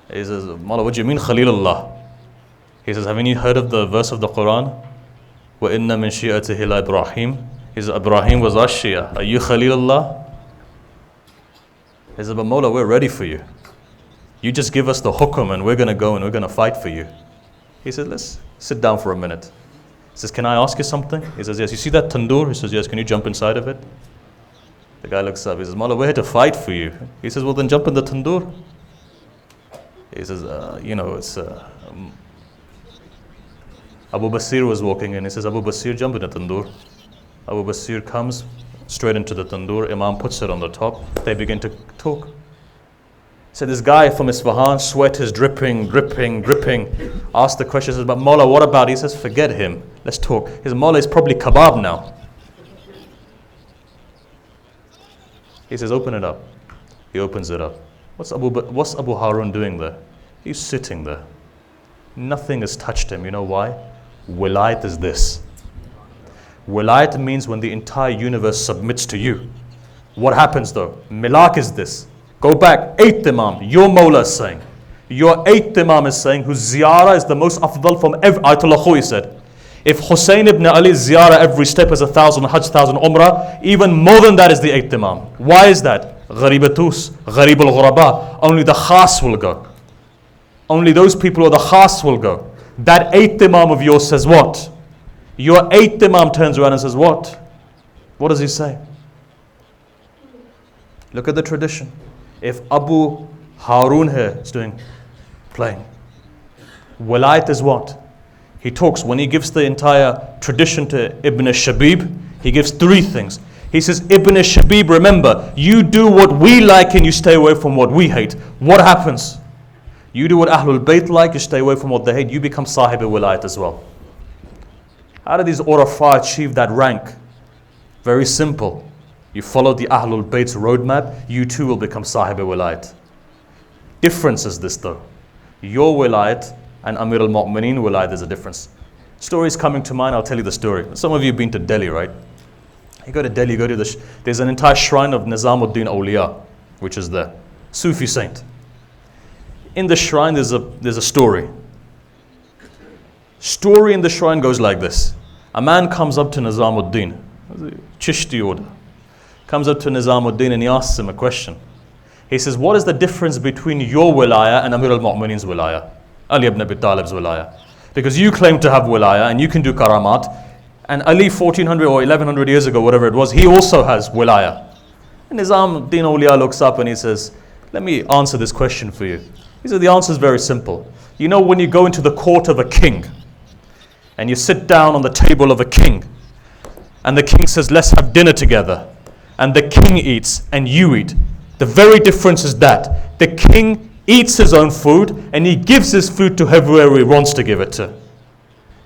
He says, Mawla, what do you mean Khalilullah? He says, haven't you heard of the verse of the Quran? وَإِنَّ مِن شِيَئَتِهِ لَإِبْرَاهِيمَ. He says, Ibrahim was our Shia. Are you Khalilullah? He says, but Mawla, we're ready for you. You just give us the hukum and we're going to go and we're going to fight for you. He said, let's sit down for a minute. He says, can I ask you something? He says, yes. You see that tandoor? He says, yes. Can you jump inside of it? The guy looks up. He says, Mawla, we're here to fight for you. He says, well, then jump in the tandoor. He says, it's Abu Basir was walking in. He says, Abu Basir, jump in the tandoor. Abu Basir comes straight into the tandoor. Imam puts it on the top. They begin to talk. So this guy from Isfahan, sweat is dripping. Asked the question, says, but Mawla, what about? He says, forget him. Let's talk. He says, Mawla is probably kebab now. He says, open it up. He opens it up. What's Abu Harun doing there? He's sitting there. Nothing has touched him. You know why? Wilayat is this. Wilayat means when the entire universe submits to you. What happens though? Milak is this. Go back, 8th Imam, your Mawla is saying. Your 8th Imam is saying, whose ziyarah is the most afdal from every, Ayatollah Khoui said, if Husaini ibn Ali's ziyarah every step is 1,000 Hajj, 1,000 Umrah, even more than that is the 8th Imam. Why is that? Gharibatus, Gharib al-Ghuraba. Only the khas will go. Only those people who are the khas will go. That 8th Imam of yours says what? Your 8th Imam turns around and says what? What does he say? Look at the tradition. If Abu Harun here is playing, Wilayat is what? He talks, when he gives the entire tradition to Ibn Shabib, he gives 3 things. He says, Ibn Shabib, remember, you do what we like and you stay away from what we hate. What happens? You do what Ahlul Bayt like, you stay away from what they hate, you become Sahib al-Wilayat as well. How do these Urafah achieve that rank? Very simple. You follow the Ahlul Bayt's roadmap, you too will become Sahib al-Wilayat. Difference is this though. Your Wilayat and Amir al-Mu'mineen Wilayat, there's a difference. Stories coming to mind, I'll tell you the story. Some of you have been to Delhi, right? You go to Delhi, there's an entire shrine of Nizamuddin Awliya, which is the Sufi saint. In the shrine, there's a story. Story in the shrine goes like this. A man comes up to Nizamuddin, Chishti order. Comes up to Nizamuddin and he asks him a question. He says, what is the difference between your wilaya and Amir al-Mu'mineen's wilaya? Ali ibn Abi Talib's wilaya. Because you claim to have wilaya and you can do karamat. And Ali 1400 or 1100 years ago, whatever it was, he also has wilaya. And Nizamuddin Awliya looks up and he says, let me answer this question for you. He said, the answer is very simple. You know when you go into the court of a king and you sit down on the table of a king and the king says, let's have dinner together. And the king eats and you eat. The very difference is that the king eats his own food and he gives his food to whoever he wants to give it to.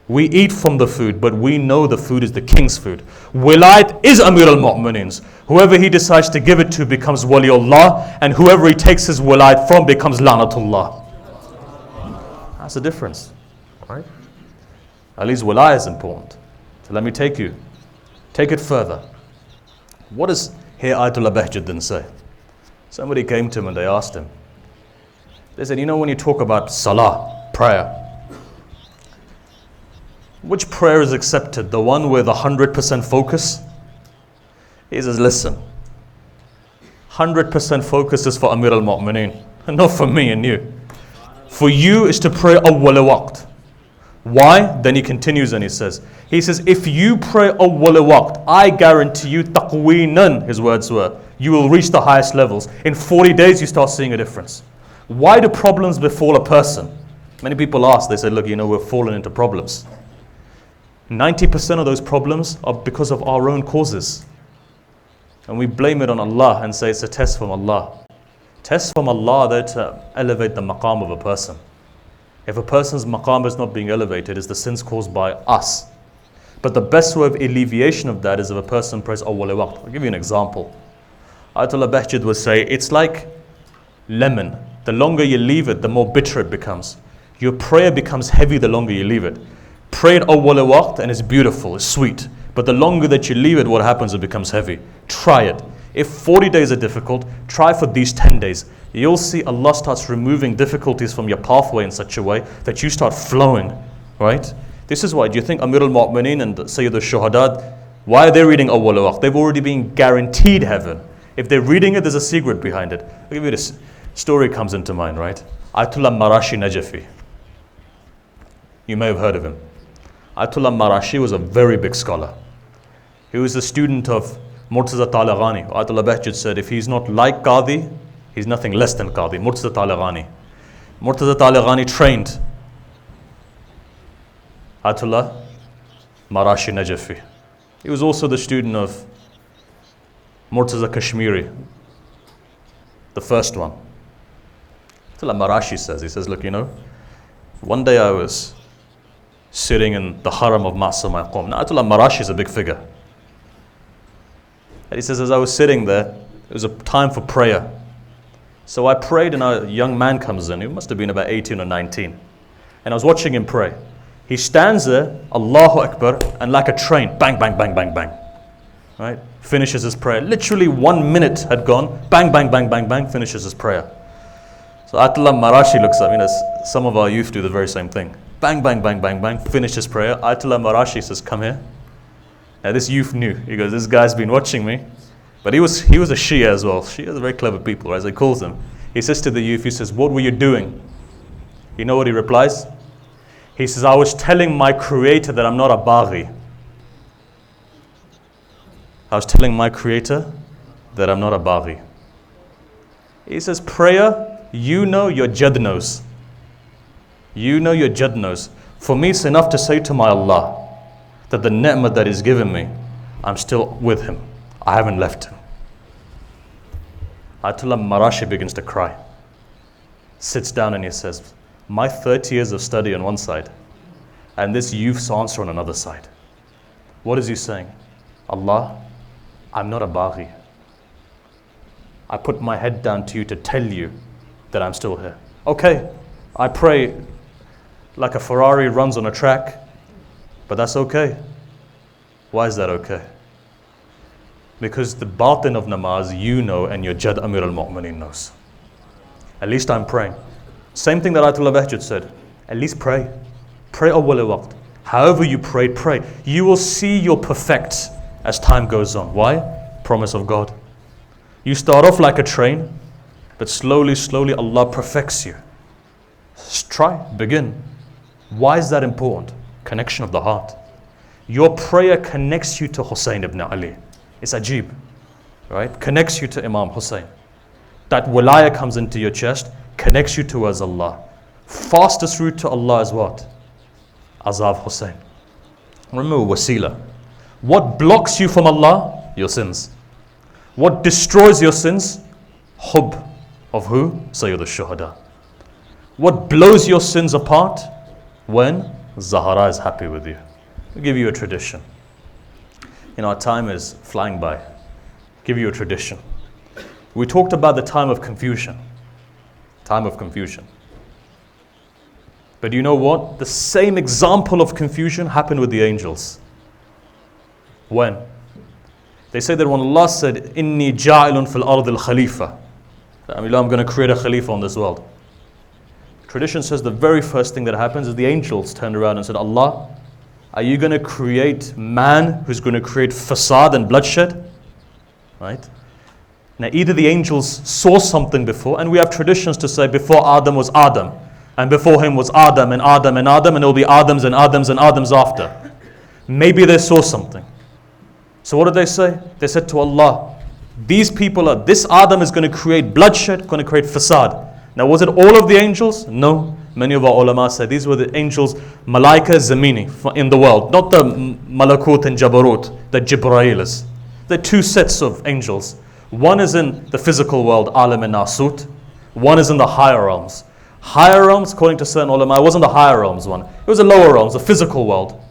We eat from the food, but we know the food is the king's food. Wilayat is Amir al-Mu'mineen's. Whoever he decides to give it to becomes Waliullah, and whoever he takes his wilayat from becomes Lanatullah. That's the difference, right? Ali's wilayat is important. So let me take it further. What does here Ayatollah Bahjuddin say? Somebody came to him and they asked him. They said, you know when you talk about salah, prayer, which prayer is accepted? The one with 100% focus? He says, listen, 100% focus is for Amir al-Mu'mineen, not for me and you. For you is to pray awwal waqt. Why? Then he continues and he says, if you pray awwal waqt, I guarantee you taqweenan, his words were, you will reach the highest levels. In 40 days you start seeing a difference. Why do problems befall a person? Many people ask, they say, look, we're fallen into problems. 90% of those problems are because of our own causes. And we blame it on Allah and say it's a test from Allah. Tests from Allah are there to elevate the maqam of a person. If a person's maqam is not being elevated, it's the sins caused by us. But the best way of alleviation of that is if a person prays awwal waqt. I'll give you an example. Ayatollah Bahjud would say, it's like lemon. The longer you leave it, the more bitter it becomes. Your prayer becomes heavy the longer you leave it. Pray at awwal waqt and it's beautiful, it's sweet. But the longer that you leave it, what happens? It becomes heavy. Try it. If 40 days are difficult, try for these 10 days. You'll see Allah starts removing difficulties from your pathway in such a way that you start flowing, right? This is why, do you think Amir al-Mu'mineen and Sayyid al-Shuhada, why are they reading Awwal Waqt? They've already been guaranteed heaven. If they're reading it, there's a secret behind it. I'll give you this story comes into mind, right? Ayatollah Marashi Najafi. You may have heard of him. Ayatollah Marashi was a very big scholar. He was a student of Murtaza Talagani. Ayatollah Bahjat said, if he's not like Qadi, he's nothing less than Qadi. Murtaza Talagani. Murtaza Talagani trained Ayatollah Marashi Najafi. He was also the student of Murtaza Kashmiri, the first one. Ayatollah Marashi says, he says, look, you know, one day I was sitting in the haram of Ma'asama Qawm. Now, Ayatollah Marashi is a big figure. And he says, as I was sitting there, it was a time for prayer. So I prayed and a young man comes in. He must have been about 18 or 19. And I was watching him pray. He stands there, Allahu Akbar, and like a train, bang, bang, bang, bang, bang. Right? Finishes his prayer. Literally 1 minute had gone, bang, bang, bang, bang, bang, finishes his prayer. So Ayatollah Marashi looks up, you know, some of our youth do the very same thing. Bang, bang, bang, bang, bang, finish his prayer. Ayatollah Marashi says, come here. Now this youth knew. He goes, this guy's been watching me. But he was a Shia as well. Shias are very clever people, as he calls them. He says to the youth, he says, what were you doing? You know what he replies? He says, I was telling my creator that I'm not a baghi. I was telling my creator that I'm not a baghi. He says, prayer, you know your Jad knows. You know your Jad knows. For me, it's enough to say to my Allah that the ni'mah that He's given me, I'm still with Him. I haven't left Him. Ayatollah Marashi begins to cry. Sits down and he says, my 30 years of study on one side and this youth's answer on another side. What is he saying? Allah, I'm not a baghi. I put my head down to you to tell you that I'm still here. Okay, I pray like a Ferrari runs on a track, but that's okay. Why is that okay? Because the batin of namaz you know and your Jad Amir al-Mu'mineen knows. At least I'm praying. Same thing that Ayatollah Bahjat said. At least pray. Pray awwal waqt. However you prayed, pray. You will see you'll perfect as time goes on. Why? Promise of God. You start off like a train, but slowly, slowly Allah perfects you. Try, begin. Why is that important? Connection of the heart. Your prayer connects you to Husain ibn Ali. It's ajib, right? Connects you to Imam Husain. That wilayah comes into your chest, connects you towards Allah. Fastest route to Allah is what? Azab Husain. Remember wasila. What blocks you from Allah? Your sins. What destroys your sins? Hub of who? Sayyid al-Shuhada. What blows your sins apart? When Zahara is happy with you. I'll give you a tradition. You know, our time is flying by. Give you a tradition. We talked about the time of confusion. Time of confusion. But you know what? The same example of confusion happened with the angels. When? They say that when Allah said, Inni ja'ilun fil ard al-khalifa. I'm going to create a khalifa on this world. Tradition says the very first thing that happens is the angels turned around and said, Allah, are you going to create man who's going to create fasad and bloodshed? Right? Now either the angels saw something before, and we have traditions to say before Adam was Adam, and before him was Adam and Adam and Adam, and there will be Adams and Adams and Adams after. Maybe they saw something. So what did they say? They said to Allah, these people are, this Adam is going to create bloodshed, going to create fasad. Now was it all of the angels? No. Many of our ulama say these were the angels, Malaika Zamini in the world, not the Malakut and Jabarut, the Jibrail is. There are two sets of angels. One is in the physical world, Alam and Nasut. One is in the higher realms. Higher realms, according to certain ulama, it wasn't the higher realms one. It was the lower realms, the physical world.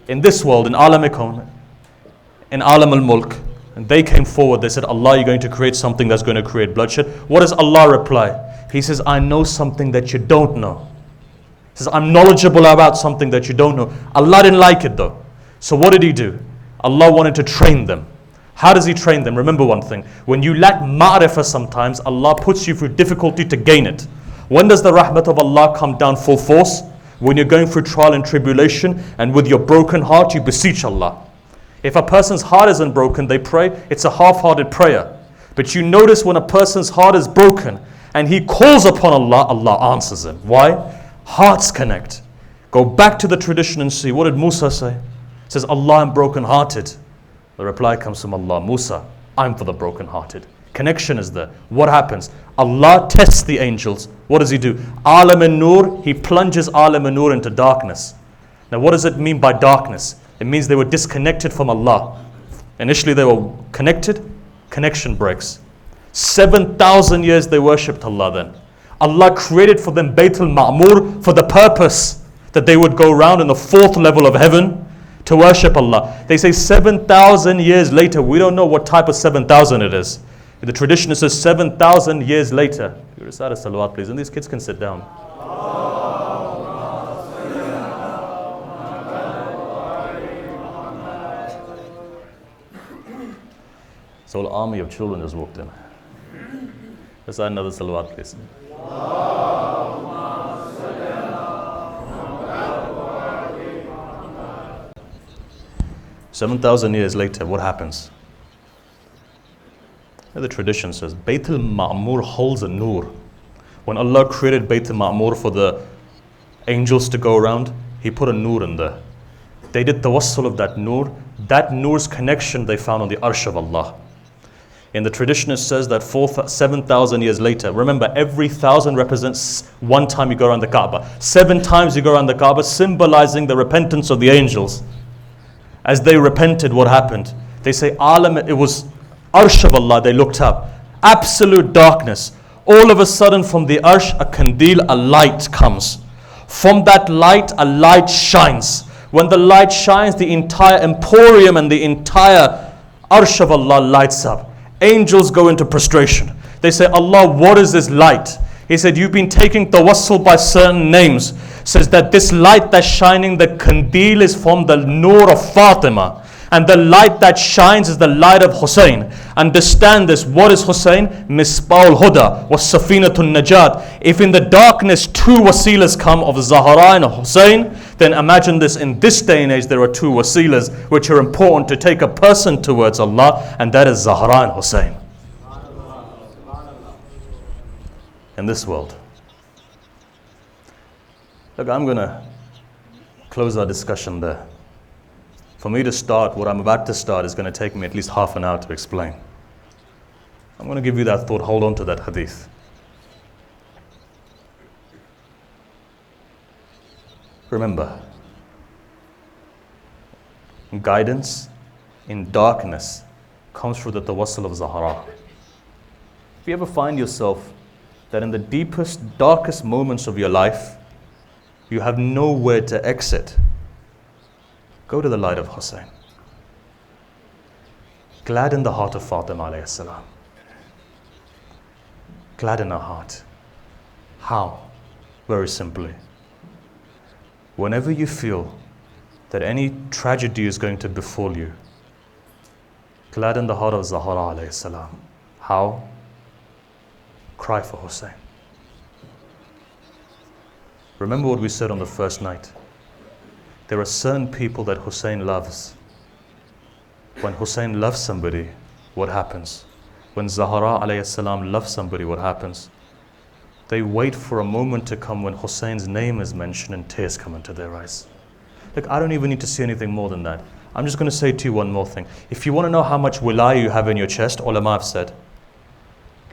In this world, in Alam Ikon, in Alam al-Mulk, and they came forward, they said, Allah, you're going to create something that's going to create bloodshed. What does Allah reply? He says, I know something that you don't know. He says, I'm knowledgeable about something that you don't know. Allah didn't like it though. So what did He do? Allah wanted to train them. How does He train them? Remember one thing. When you lack ma'rifah sometimes, Allah puts you through difficulty to gain it. When does the rahmat of Allah come down full force? When you're going through trial and tribulation, and with your broken heart you beseech Allah. If a person's heart isn't broken, they pray, it's a half-hearted prayer. But you notice when a person's heart is broken and he calls upon Allah, Allah answers him. Why? Hearts connect. Go back to the tradition and see, what did Musa say? He says, Allah, I'm broken-hearted. The reply comes from Allah, Musa, I'm for the broken-hearted. Connection is there. What happens? Allah tests the angels. What does He do? Alam an-Nur, He plunges Alam an-Nur into darkness. Now what does it mean by darkness? It means they were disconnected from Allah. Initially they were connected, connection breaks. 7,000 years they worshipped Allah then. Allah created for them Bayt al-Ma'mur for the purpose that they would go around in the 4th level of heaven to worship Allah. They say 7,000 years later, we don't know what type of 7,000 it is. In the tradition it says 7,000 years later. You recite a salawat please, and these kids can sit down. So an army of children just walked in. Let's add another salawat please. 7,000 years later, what happens? The tradition says, Bayt al-Ma'mur holds a nur. When Allah created Bayt al-Ma'mur for the angels to go around, He put a nur in there. They did tawassul of that nur. That nur's connection they found on the arsh of Allah. In the tradition it says that 7,000 years later, remember every 1,000 represents one time you go around the Kaaba. 7 times you go around the Kaaba, symbolizing the repentance of the angels. As they repented, what happened? They say, Alam, it was Arsh of Allah, they looked up. Absolute darkness. All of a sudden from the Arsh, a kandil, a light comes. From that light, a light shines. When the light shines, the entire emporium and the entire Arsh of Allah lights up. Angels go into prostration. They say, Allah, what is this light? He said, you've been taking tawassul by certain names. Says that this light that's shining, the kandil is from the nur of Fatima. And the light that shines is the light of Husain. Understand this. What is Husain? Misbah al-Huda was Safinatul Najat. If in the darkness 2 wasilas come of Zahra and Husain, then imagine this, in this day and age there are 2 wasilas which are important to take a person towards Allah, and that is Zahra and Husain. In this world. Look, I'm going to close our discussion there. For me to start, what I'm about to start is going to take me at least half an hour to explain. I'm going to give you that thought, hold on to that hadith. Remember, guidance in darkness comes through the tawassul of Zahra. If you ever find yourself that in the deepest, darkest moments of your life, you have nowhere to exit, go to the light of Husain. Gladden the heart of Fatima alayhi salam. Gladden her heart. How? Very simply. Whenever you feel that any tragedy is going to befall you, gladden the heart of Zahra alayhi salam. How? Cry for Husain. Remember what we said on the first night. There are certain people that Husain loves. When Husain loves somebody, what happens? When Zahra alayhi salam loves somebody, what happens? They wait for a moment to come when Husain's name is mentioned and tears come into their eyes. Look, I don't even need to see anything more than that. I'm just going to say to you one more thing. If you want to know how much wilayah you have in your chest, ulama have said,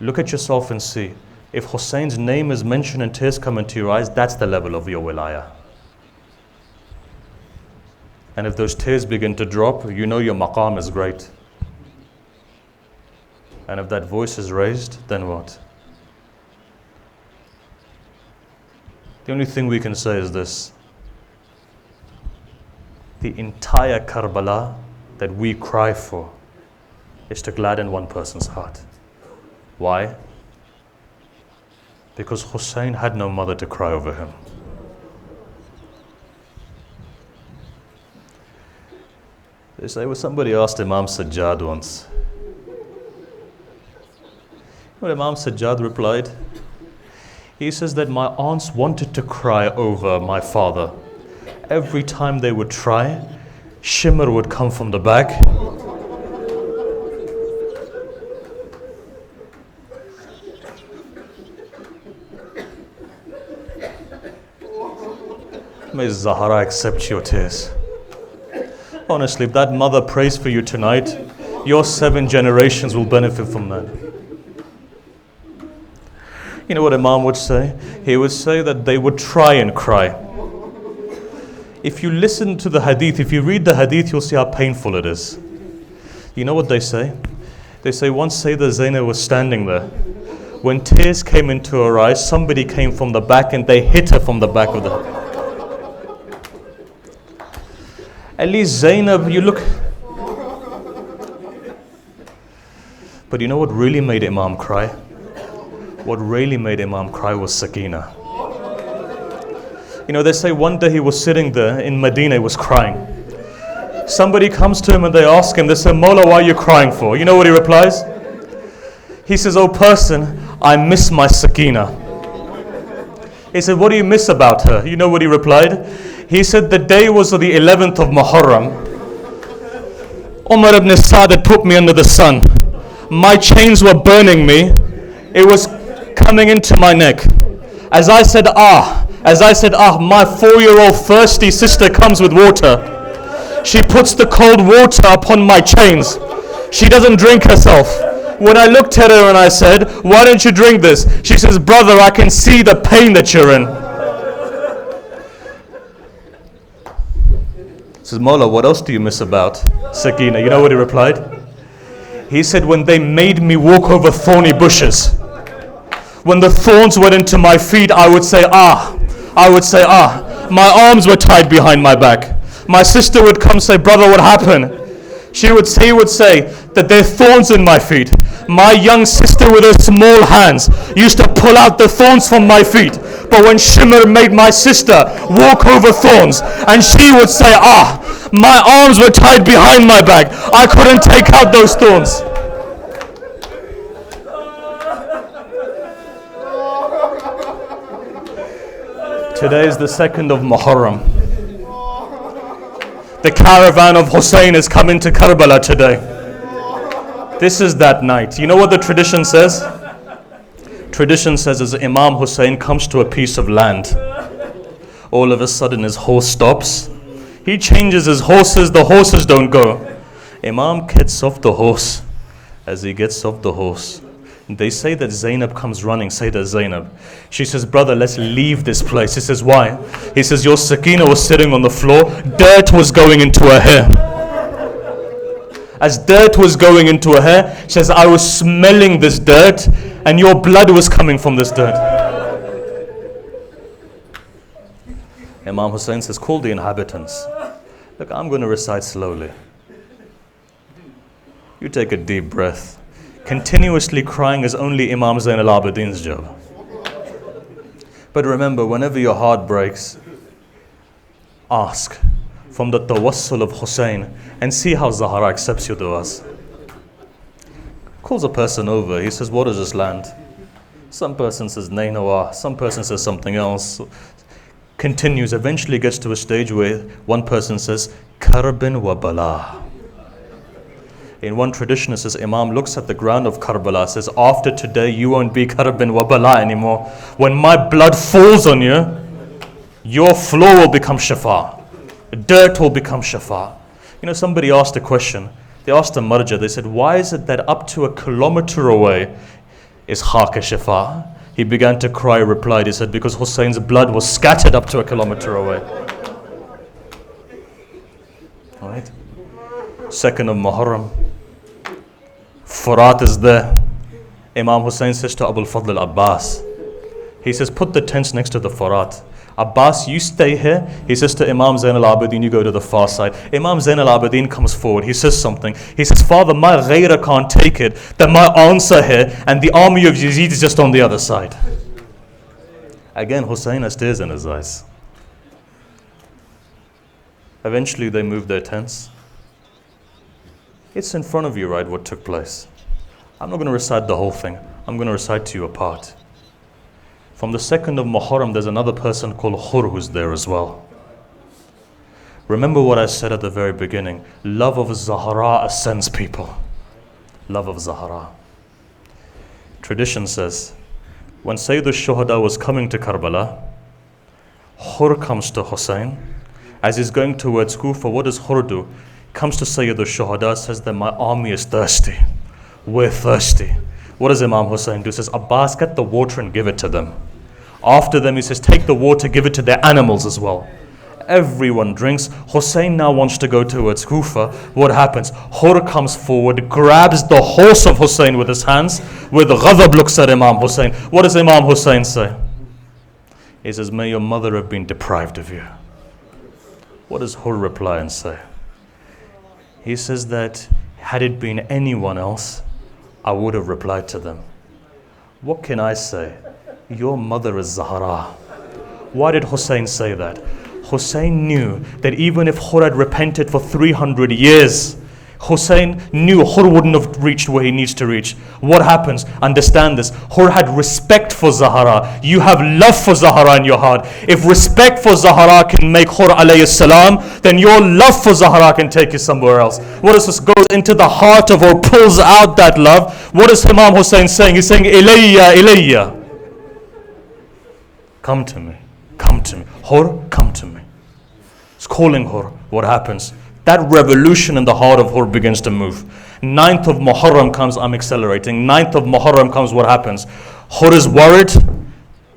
look at yourself and see. If Husain's name is mentioned and tears come into your eyes, that's the level of your wilayah. And if those tears begin to drop, you know your maqam is great. And if that voice is raised, then what? The only thing we can say is this. The entire Karbala that we cry for is to gladden one person's heart. Why? Because Husain had no mother to cry over him. They say, well, somebody asked Imam Sajjad once. What Imam Sajjad replied? He says that my aunts wanted to cry over my father. Every time they would try, shimmer would come from the back. May Zahra accept your tears. Honestly, if that mother prays for you tonight, your 7 generations will benefit from that. You know what Imam would say? He would say that they would try and cry. If you listen to the hadith, if you read the hadith, you'll see how painful it is. You know what they say? They say once Sayyidah Zainab was standing there. When tears came into her eyes, somebody came from the back and they hit her from the back of the head. At least Zainab, you look. But you know what really made Imam cry? What really made Imam cry was Sakina. You know, they say one day he was sitting there in Medina, he was crying. Somebody comes to him and they ask him, they say, Mawla, why are you crying for? You know what he replies? He says, oh person, I miss my Sakina. He said, what do you miss about her? You know what he replied? He said, the day was the 11th of Muharram. Umar ibn Sa'd had put me under the sun. My chains were burning me. It was coming into my neck. As I said, my 4-year-old thirsty sister comes with water. She puts the cold water upon my chains. She doesn't drink herself. When I looked at her and I said, why don't you drink this? She says, brother, I can see the pain that you're in. Says, Mawla, what else do you miss about Sakina? You know what he replied? He said, when they made me walk over thorny bushes, when the thorns went into my feet, I would say, my arms were tied behind my back. My sister would come say, brother, what happened? He would say that there are thorns in my feet. My young sister with her small hands used to pull out the thorns from my feet. But when Shimr made my sister walk over thorns, and she would say, my arms were tied behind my back. I couldn't take out those thorns. Today is the 2nd of Muharram. The caravan of Husaini is coming to Karbala today. This is that night. You know what the tradition says? Tradition says as Imam Hussein comes to a piece of land, all of a sudden his horse stops. He changes his horses, the horses don't go. Imam gets off the horse. As he gets off the horse, they say that Zainab comes running, Sayyidah Zainab. She says, brother, let's leave this place. He says, why? He says, your Sakina was sitting on the floor, dirt was going into her hair. As dirt was going into her hair, she says, I was smelling this dirt and your blood was coming from this dirt. Imam Hussein says, call the inhabitants. Look, I'm going to recite slowly. You take a deep breath. Continuously crying is only Imam Zain al-Abidin's job. But remember, whenever your heart breaks, ask from the tawassul of Hussein and see how Zahra accepts your du'as. Calls a person over, he says, what is this land? Some person says Nainawa, some person says something else. Continues, eventually gets to a stage where one person says, Karbin wa bala. In one tradition it says, Imam looks at the ground of Karbala, says, after today you won't be Karbin wa bala anymore. When my blood falls on you, your floor will become shafa. Dirt will become shafa. You know, somebody asked a question. They asked a marja, they said, why is it that up to 1 kilometer away is khak shafa? He began to cry, replied, he said, because Hussein's blood was scattered up to 1 kilometer away. Right? 2nd of Muharram. Furat is there. Imam Hussein says to Abul Fadl al-Abbas, he says, put the tents next to the Furat. Abbas, you stay here. He says to Imam Zain al-Abidin, you go to the far side. Imam Zain al-Abidin comes forward. He says something. He says, Father, my ghayra can't take it that my aunts are here and the army of Yazid is just on the other side. Again, Hussein has tears in his eyes. Eventually they moved their tents. It's in front of you, right, what took place. I'm not going to recite the whole thing. I'm going to recite to you a part. From the 2nd of Muharram, there's another person called Hur who's there as well. Remember what I said at the very beginning. Love of Zahra ascends people. Love of Zahra. Tradition says, when Sayyid al-Shuhada was coming to Karbala, Hur comes to Husayn. As he's going towards Kufa, what does Hur do? Comes to Sayyid al-Shuhada, says that my army is thirsty. We're thirsty. What does Imam Husayn do? He says, Abbas, get the water and give it to them. After them, he says, take the water, give it to their animals as well. Everyone drinks. Husayn now wants to go towards Kufa. What happens? Hur comes forward, grabs the horse of Husayn with his hands. With ghadab looks at Imam Husayn. What does Imam Husayn say? He says, may your mother have been deprived of you. What does Hur reply and say? He says that had it been anyone else, I would have replied to them. What can I say? Your mother is Zahra. Why did Husayn say that? Husayn knew that even if Hur had repented for 300 years, Husayn knew Hur wouldn't have reached where he needs to reach. What happens? Understand this. Hur had respect for Zahra. You have love for Zahra in your heart. If respect for Zahra can make Hur alayhi salam, then your love for Zahra can take you somewhere else. What is this? Goes into the heart of Hur, pulls out that love. What is Imam Husayn saying? He's saying, Ilayya, Ilayya. Come to me. Come to me. Hur, come to me. It's calling Hur. What happens? That revolution in the heart of Hur begins to move. 9th of Muharram comes, I'm accelerating. 9th of Muharram comes, what happens? Hur is worried.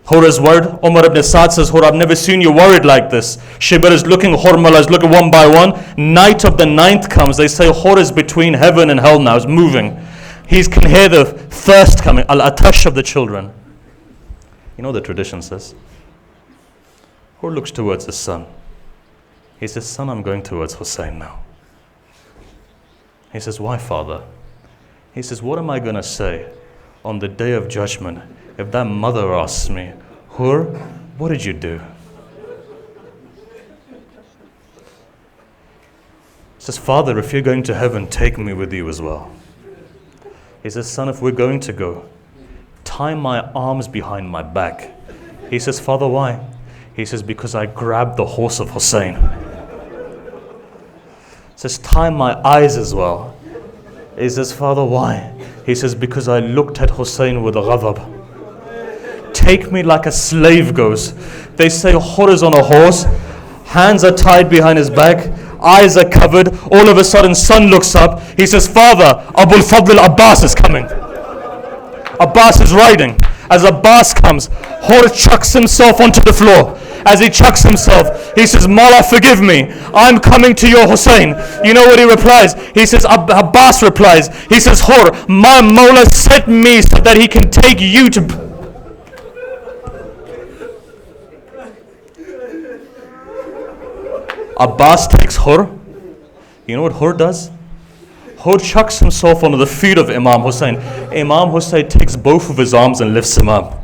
Hur is worried. Umar ibn Sa'd says, Hur, I've never seen you worried like this. Shibr is looking, Hurmala is looking one by one. Night of the 9th comes. They say Hur is between heaven and hell now. It's moving. He can hear the thirst coming. Al-atash of the children. You know what the tradition says? Hur looks towards his son. He says, son, I'm going towards Husayn now. He says, why, father? He says, what am I going to say on the day of judgment if that mother asks me, Hur, what did you do? He says, father, if you're going to heaven, take me with you as well. He says, son, if we're going to go, tie my arms behind my back. He says, father, why? He says, because I grabbed the horse of Husayn. He says, tie my eyes as well. He says, father, why? He says, because I looked at Husayn with a ghadab. Take me like a slave goes. They say Hur is on a horse, hands are tied behind his back, eyes are covered. All of a sudden, son looks up. He says, father, Abul Fadl Abbas is coming. Abbas is riding. As Abbas comes, Hur chucks himself onto the floor. As he chucks himself, he says, Mawla, forgive me. I'm coming to your Husayn. You know what he replies? He says, Abbas replies, he says, Hur, my Mawla sent me so that he can take you to... Abbas takes Hur. You know what Hur does? Hur chucks himself onto the feet of Imam Husayn. Imam Husayn takes both of his arms and lifts him up.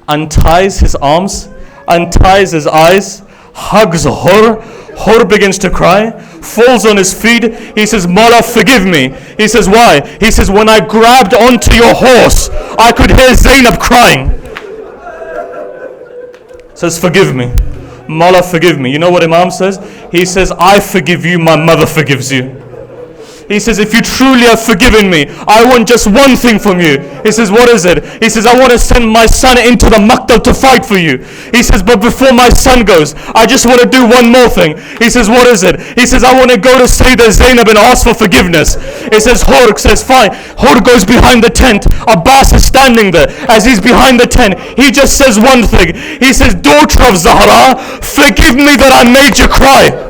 Unties his arms, unties his eyes, hugs Hur. Hur begins to cry, falls on his feet. He says, Mawla, forgive me. He says, why? He says, when I grabbed onto your horse, I could hear Zainab crying. Says, forgive me. Mawla, forgive me. You know what Imam says? He says, I forgive you, my mother forgives you. He says, if you truly have forgiven me, I want just one thing from you. He says, what is it? He says, I want to send my son into the Maktab to fight for you. He says, but before my son goes, I just want to do one more thing. He says, what is it? He says, I want to go to Sayyidah Zainab and ask for forgiveness. He says, Hur says, fine. Hur goes behind the tent. Abbas is standing there. As he's behind the tent, he just says one thing. He says, daughter of Zahra, forgive me that I made you cry.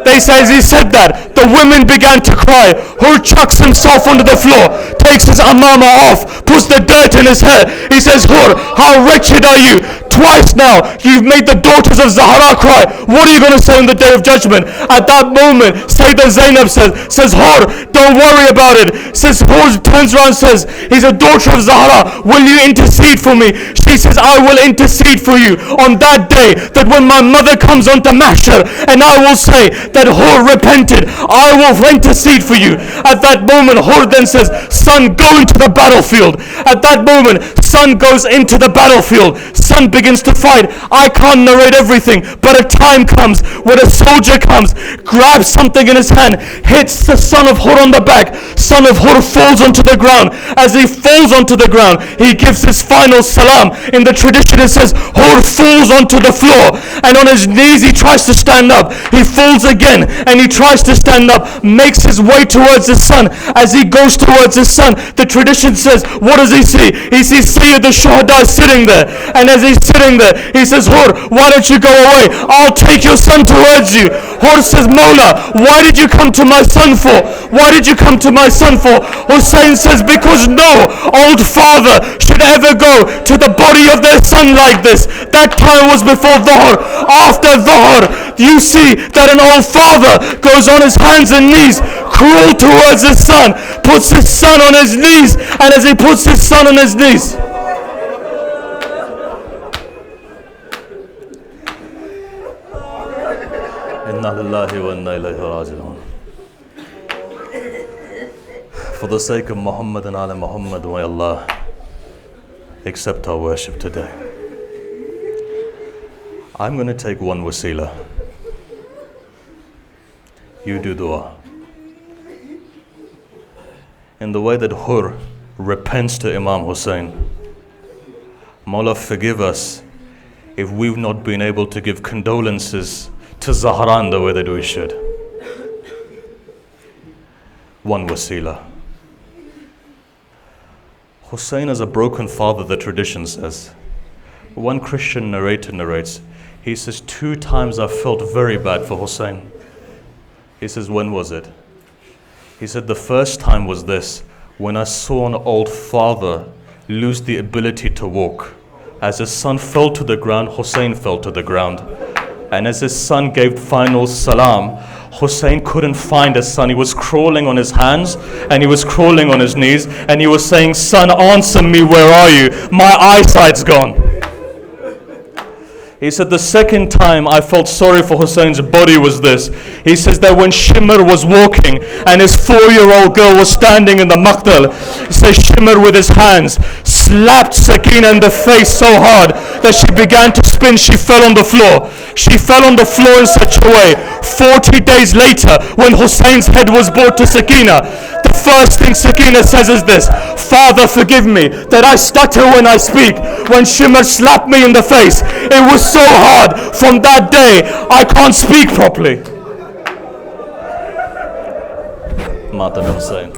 They say as he said that, the women began to cry. Hur chucks himself onto the floor, takes his amama off, puts the dirt in his hair. He says, Hur, how wretched are you? twice now you've made the daughters of Zahra cry. What are you going to say on the day of judgment? At that moment, Sayyidah Zainab says, Hur, don't worry about it. Says Hur turns around and says, he's a daughter of Zahra, will you intercede for me? She says, I will intercede for you on that day, that when my mother comes onto Mahshar and I will say that Hur repented, I will intercede for you. At that moment, Hur then says, son, go into the battlefield. At that moment, son goes into the battlefield. Son begins to fight. I can't narrate everything, but a time comes when a soldier comes, grabs something in his hand, hits the son of Hur on the back. Son of Hur falls onto the ground. As he falls onto the ground, he gives his final salam. In the tradition it says, Hur falls onto the floor, and on his knees he tries to stand up. He falls again, and he tries to stand up, makes his way towards his son. As he goes towards his son, the tradition says, what does he see? He sees Sayyid al-Shuhada sitting there, and as he's sitting there, he says, Hur, why don't you go away? I'll take your son towards you. Hur says, Mawla, why did you come to my son for? Why did you come to my son for? Hussein says, because no old father should ever go to the body of their son like this. That time was before Dhuhr. After Dhuhr, you see that an old father goes on his hands and knees, crawl towards his son, puts his son on his knees, and as he puts his son on his knees, Inna lillahi wa inna ilayhi raji'un. For the sake of Muhammad and Ali Muhammad, may Allah accept our worship today. I'm going to take one wasila. You do dua. In the way that Hur repents to Imam Hussein, Mawla, forgive us if we've not been able to give condolences to Zahra in the way that we should. One wasila. Hussein is a broken father, the tradition says. One Christian narrator narrates, he says, 2 times I felt very bad for Hussein. He says, when was it? He said, the first time was this, when I saw an old father lose the ability to walk. As his son fell to the ground, Hussein fell to the ground. And as his son gave final salam, Hussein couldn't find his son. He was crawling on his hands and he was crawling on his knees and he was saying, son, answer me, where are you? My eyesight's gone. He said, the second time I felt sorry for Hussein's body was this. He says that when Shimr was walking and his 4-year-old girl was standing in the maqtal, he says Shimr with his hands slapped Sakina in the face so hard that she began to spin. She fell on the floor. She fell on the floor in such a way. 40 days later, when Hussein's head was brought to Sakina, the first thing Sakina says is this: Father, forgive me that I stutter when I speak. When Shimr slapped me in the face, it was so hard. From that day, I can't speak properly. Matan Hussein.